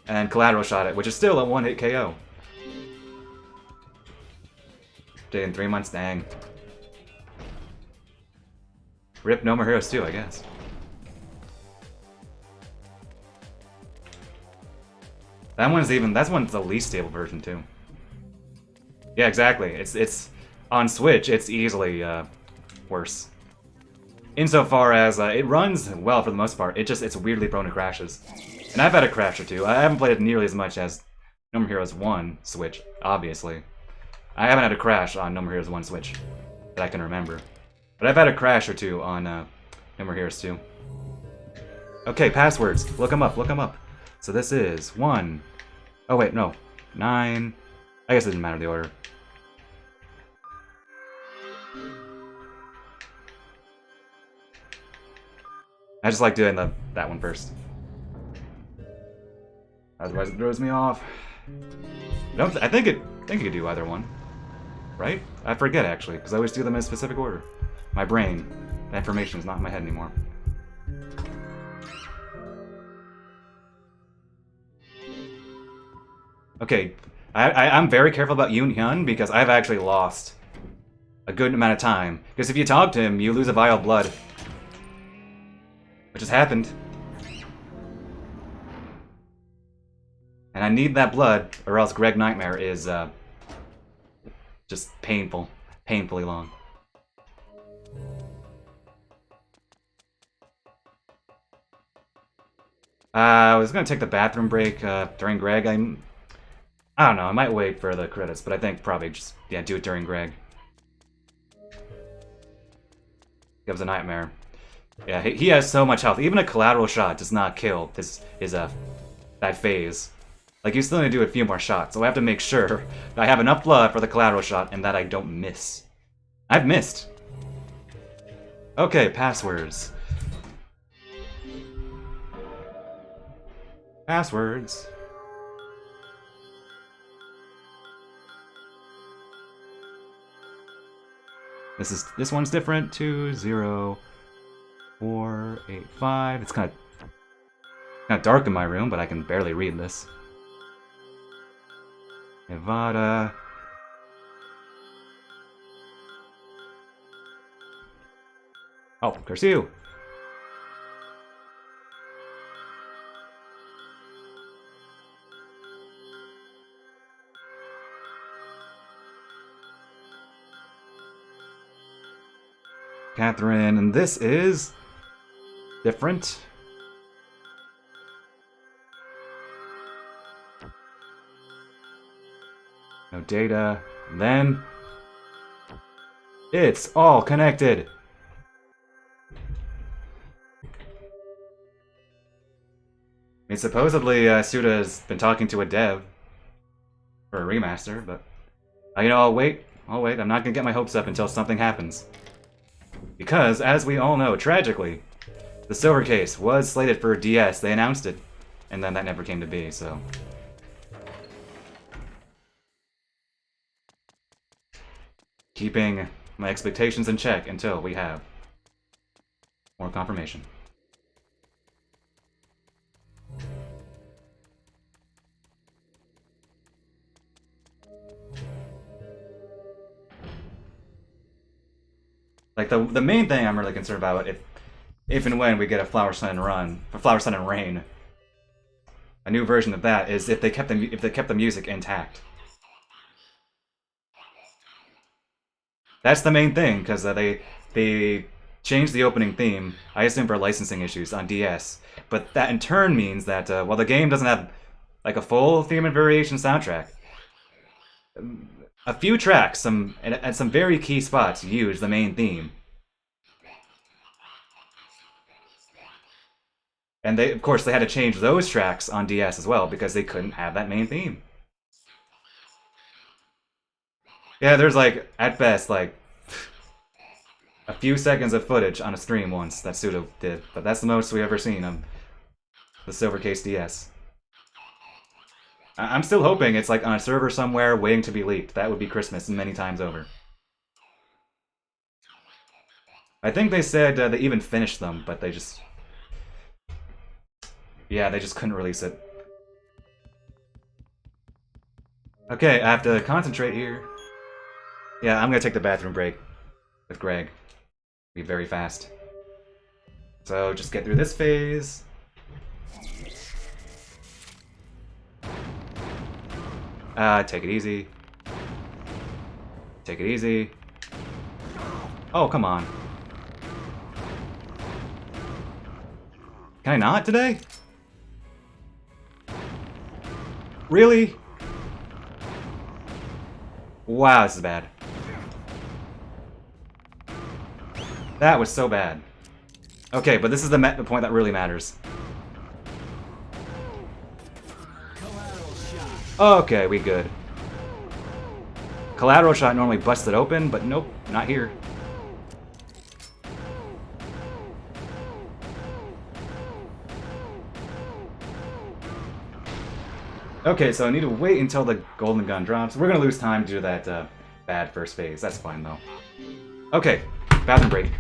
And Collateral shot it, which is still a one-hit KO. Did in 3 months, dang. Rip No More Heroes 2, I guess. That's one's the least stable version too. Yeah, exactly. It's on Switch. It's easily worse. Insofar as it runs well for the most part, it's weirdly prone to crashes. And I've had a crash or two. I haven't played it nearly as much as No More Heroes 1 Switch, obviously. I haven't had a crash on No More Heroes 1 Switch that I can remember. But I've had a crash or two on No More Heroes 2. Okay, passwords. Look them up, look them up. So this is 1... Oh wait, no. 9... I guess it didn't matter the order. I just like doing that one first. Otherwise it throws me off. I think it could do either one. Right? I forget actually, because I always do them in a specific order. My brain. The information is not in my head anymore. Okay, I'm very careful about Yoon Hyun because I've actually lost a good amount of time. Because if you talk to him, you lose a vial of blood. Which has happened. And I need that blood, or else Greg Nightmare is just painful. Painfully long. I was gonna take the bathroom break during Greg. I don't know, I might wait for the credits, but I think probably just, yeah, do it during Greg. It was a nightmare. Yeah, he has so much health. Even a collateral shot does not kill that phase. Like, you still need to do a few more shots, so I have to make sure that I have enough blood for the collateral shot and that I don't miss. I've missed. Okay, passwords. Passwords. This one's different. 2 0 4 8 5. It's kind of dark in my room, but I can barely read this. Nevada. Oh, curse you. Catherine, and this is different. No data. And then it's all connected. I mean, supposedly Suda's been talking to a dev for a remaster, but you know, I'll wait. I'm not gonna get my hopes up until something happens. Because, as we all know, tragically, the Silver Case was slated for DS. They announced it, and then that never came to be, so... Keeping my expectations in check until we have more confirmation. Like, the main thing I'm really concerned about, if and when we get a Flower, Sun, and Rain, a new version of that, is if they kept the music intact. That's the main thing, because they changed the opening theme, I assume for licensing issues, on DS. But that in turn means that, while the game doesn't have like a full theme and variation soundtrack, a few tracks, at some very key spots, use the main theme. And of course, they had to change those tracks on DS as well, because they couldn't have that main theme. Yeah, there's like, at best, like, a few seconds of footage on a stream once that Suda did, but that's the most we've ever seen of the Silver Case DS. I'm still hoping it's like on a server somewhere waiting to be leaked. That would be Christmas many times over. I think they said they even finished them, but they just... Yeah, they just couldn't release it. Okay, I have to concentrate here. Yeah, I'm gonna take the bathroom break with Greg. Be very fast. So just get through this phase. Take it easy. Take it easy. Oh, come on. Can I not today? Really? Wow, this is bad. That was so bad. Okay, but this is the point that really matters. Okay, we good. Collateral shot normally busts it open, but nope, not here. Okay, so I need to wait until the golden gun drops. We're gonna lose time due to that bad first phase. That's fine though. Okay, bathroom break.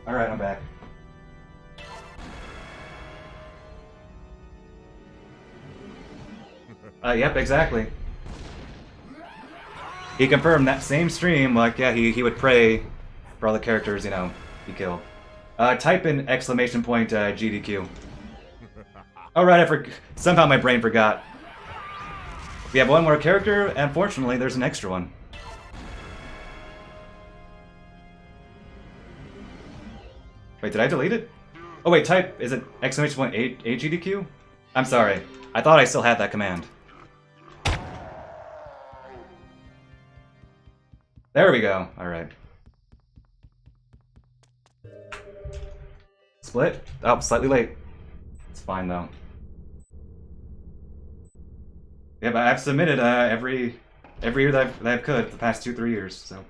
Alright, I'm back. Yep, exactly. He confirmed that same stream, like, yeah, he would pray for all the characters, you know, he killed. Type in exclamation point GDQ. Alright, somehow my brain forgot. We have one more character, and fortunately, there's an extra one. Wait, did I delete it? Oh wait, type, is it exclamation point AGDQ? I'm sorry, I thought I still had that command. There we go, alright. Split? Oh, slightly late. It's fine though. Yeah, but I've submitted every year that I could, the past 2-3 years, so.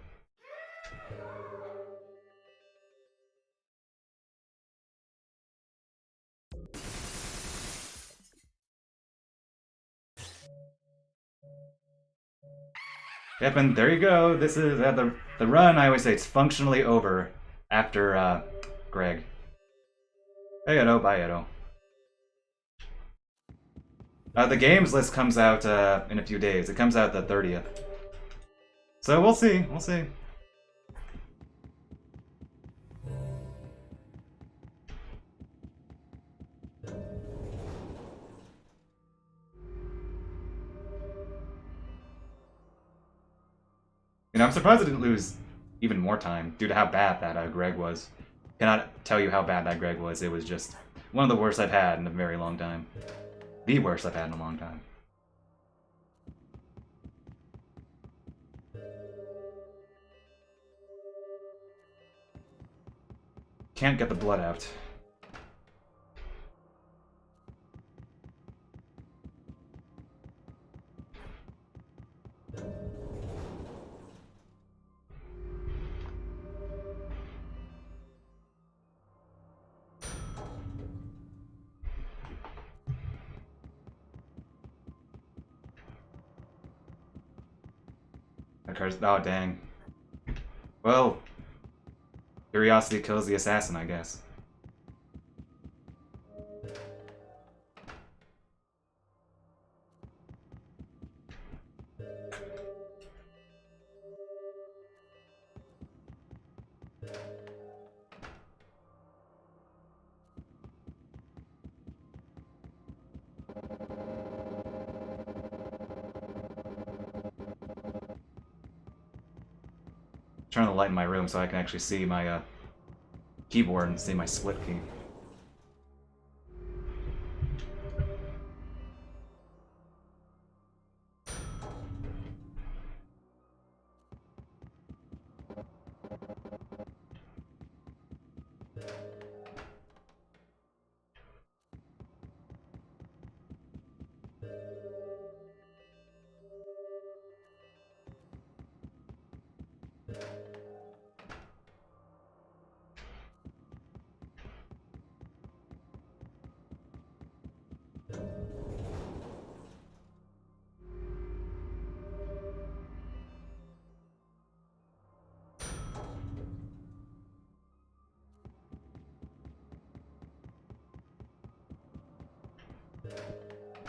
Yep, and there you go. This is the run. I always say it's functionally over after Greg. Hey, Edo, bye, Edo. The games list comes out in a few days. It comes out the 30th. So we'll see. We'll see. You know, I'm surprised I didn't lose even more time due to how bad that Greg was. Cannot tell you how bad that Greg was. It was just one of the worst I've had in a very long time. The worst I've had in a long time. Can't get the blood out. That card's... oh, dang. Well, curiosity kills the assassin, I guess. Turn the light in my room so I can actually see my keyboard and see my split key.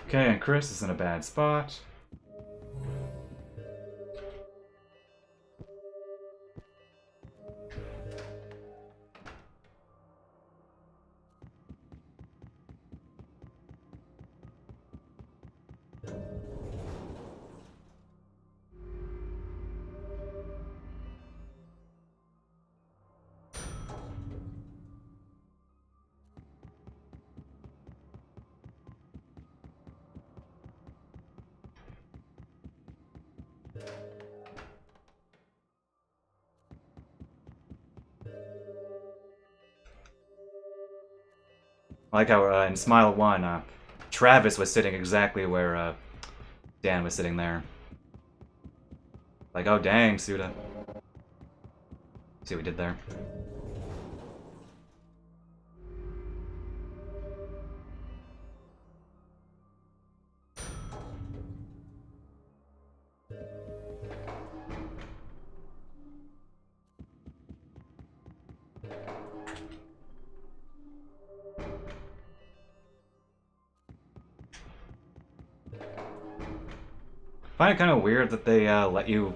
Okay, and Chris is in a bad spot. I like how in Smile 1, Travis was sitting exactly where Dan was sitting there. Like, oh dang, Suda. See what we did there. I find it kind of weird that they let you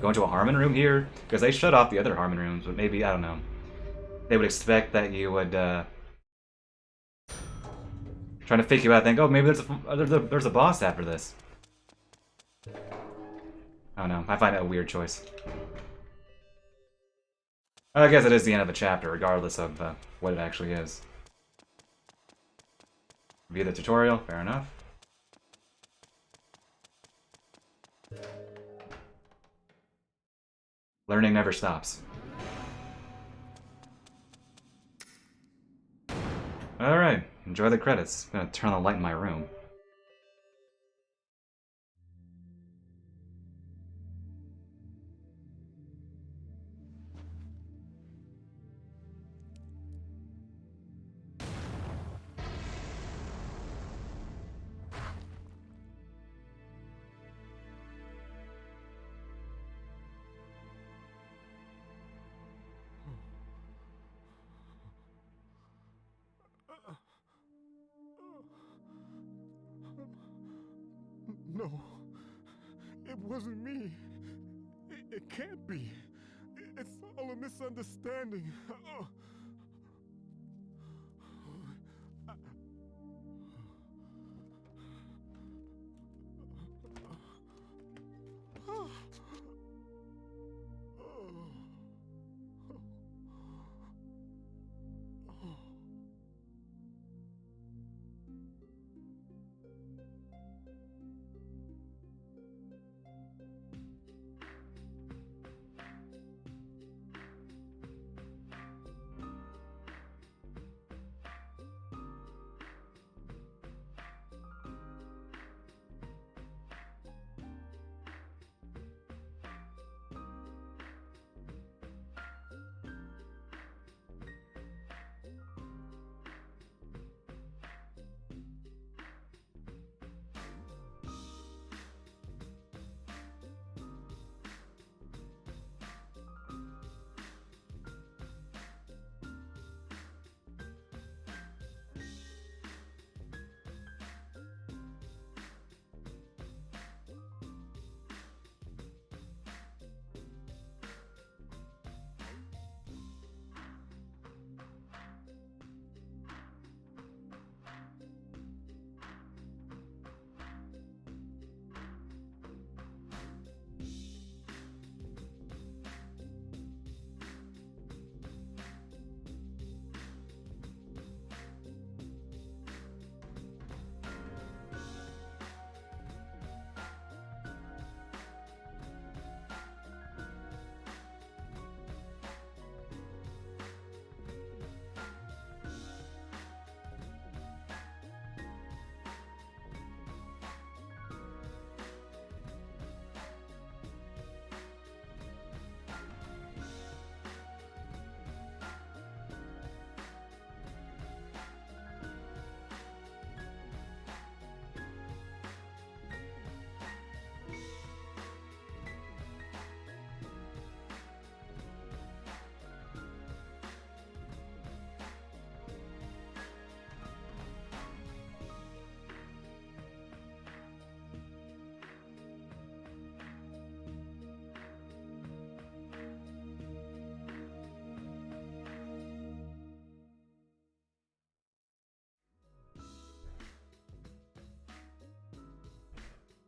go into a Harmon room here, because they shut off the other Harmon rooms, but maybe, I don't know. They would expect that you would, trying to fake you out, think, oh, maybe there's a boss after this. I don't know, I find it a weird choice. I guess it is the end of the chapter, regardless of what it actually is. Review the tutorial, fair enough. Learning never stops. Alright, enjoy the credits. I'm gonna turn on the light in my room. No, it wasn't me. It can't be. It's all a misunderstanding.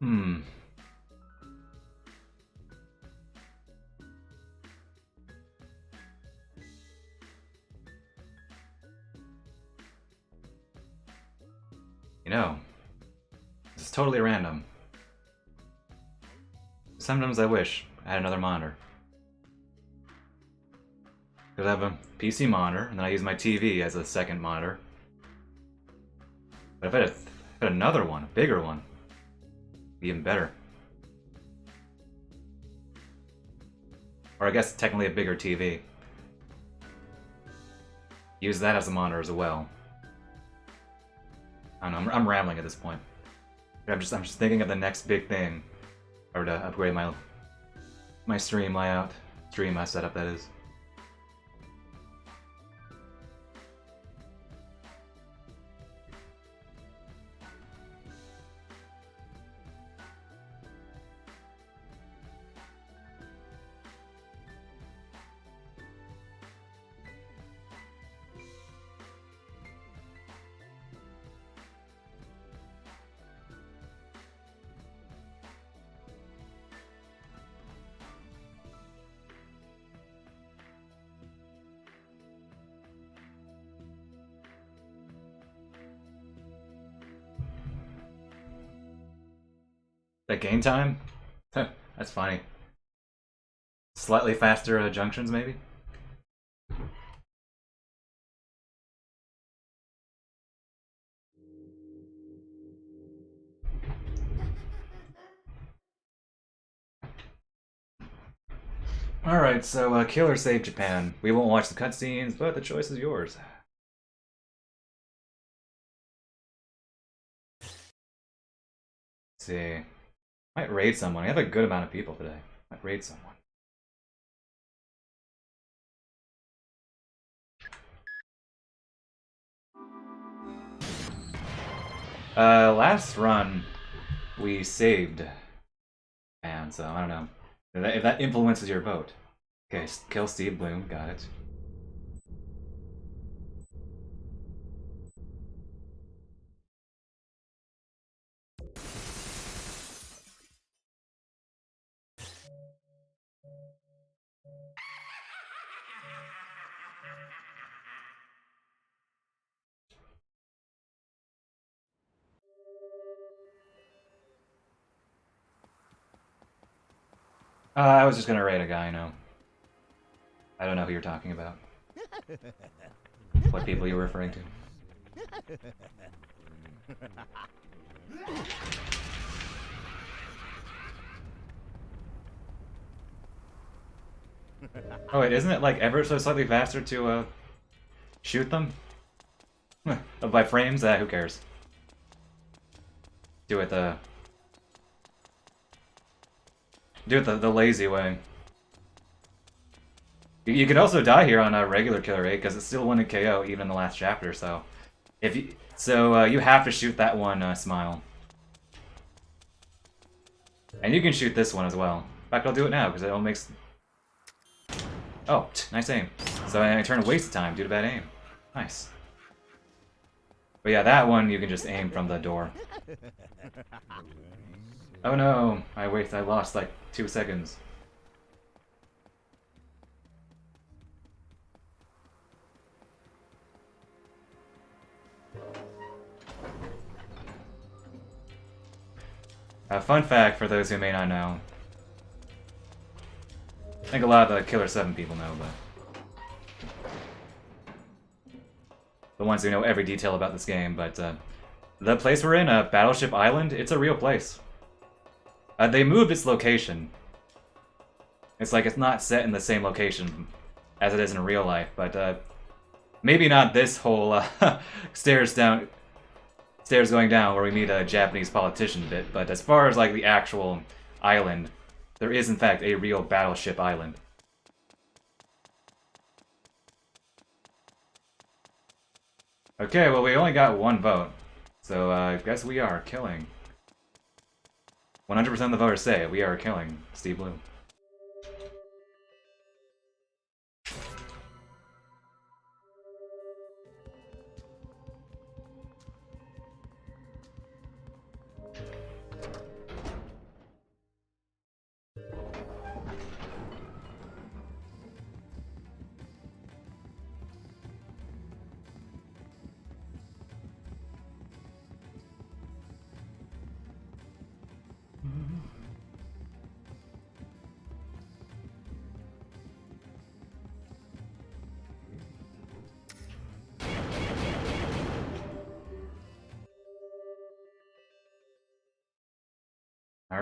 Hmm. You know, this is totally random. Sometimes I wish I had another monitor. Because I have a PC monitor, and then I use my TV as a second monitor. But if I had another one, a bigger one, it'd be even better. Or I guess technically a bigger TV. Use that as a monitor as well. I don't know, I'm rambling at this point. I'm just thinking of the next big thing. Or to upgrade my stream layout. Stream setup, that is. That game time? That's funny. Slightly faster junctions, maybe? Alright, so Killer saved Japan. We won't watch the cutscenes, but the choice is yours. Let's see. Might raid someone. I have a good amount of people today. Might raid someone. Last run, we saved. And so, I don't know. If that influences your vote. Okay, kill Steve Bloom, got it. I was just gonna raid a guy, no. I don't know who you're talking about. What people you're referring to. Oh wait, isn't it like ever so slightly faster to shoot them? By frames? Who cares? Do it the lazy way. You could also die here on a regular Killer8 because it still won a KO even in the last chapter. So, you have to shoot that one smile, and you can shoot this one as well. In fact, I'll do it now because it all makes. Oh, nice aim. So I turn a waste of time due to bad aim. Nice. But yeah, that one you can just aim from the door. Oh no! I lost like 2 seconds. A fun fact for those who may not know. I think a lot of the Killer7 people know, but the ones who know every detail about this game. But the place we're in, Battleship Island, it's a real place. They moved its location. It's like it's not set in the same location as it is in real life, but maybe not this whole stairs going down where we meet a Japanese politician bit, but as far as like the actual island, there is in fact a real Battleship Island. Okay, well we only got one vote, so I guess we are killing. 100% of the voters say we are killing Steve Bloom.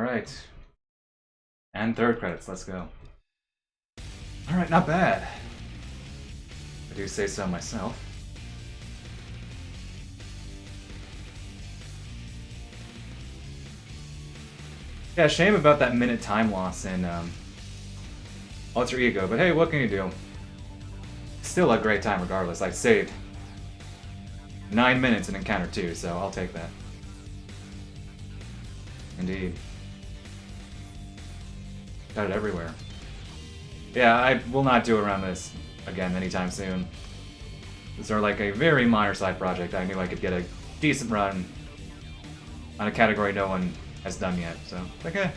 Alright. And third credits, let's go. Alright, not bad. I do say so myself. Yeah, shame about that minute time loss in Alter Ego, but hey, what can you do? Still a great time regardless. I saved 9 minutes in Encounter 2, so I'll take that. Indeed. Got it everywhere. Yeah, I will not do around this again anytime soon. These are like a very minor side project. I knew I could get a decent run on a category no one has done yet, so okay.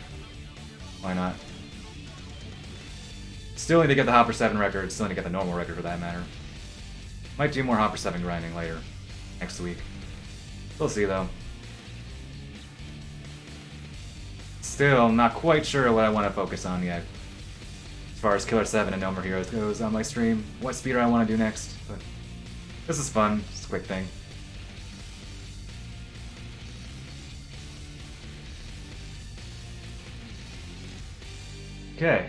Why not? Still need to get the Hopper 7 record, still need to get the normal record for that matter. Might do more Hopper 7 grinding later, next week. We'll see though. Still not quite sure what I want to focus on yet. As far as Killer7 and No More Heroes goes on my stream, what speeder I want to do next, but this is fun, just a quick thing. Okay,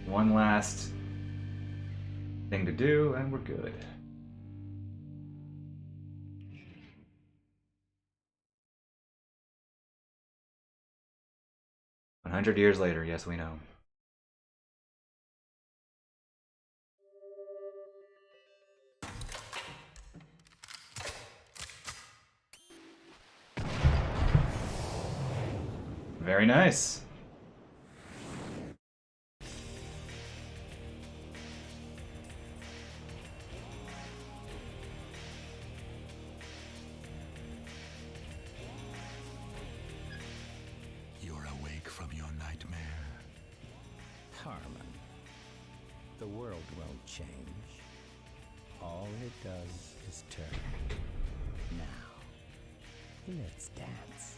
one last thing to do and we're good. $100 later, yes we know. Very nice. You're awake from your nightmare. Harmon, the world won't change. All it does is turn. Now, let's dance.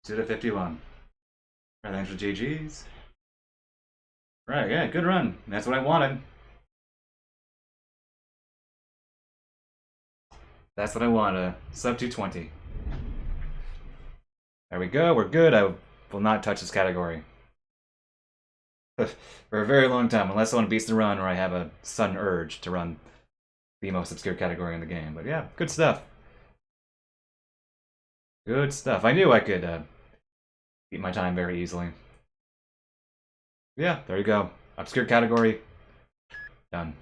To 51. Right, thanks for GG's. Right, yeah, good run. That's what I wanted. That's what I wanted. Sub 220. There we go, we're good. I will not touch this category. For a very long time, unless someone beats the run or I have a sudden urge to run the most obscure category in the game. But yeah, good stuff. Good stuff. I knew I could beat my time very easily. Yeah, there you go. Obscure category. Done.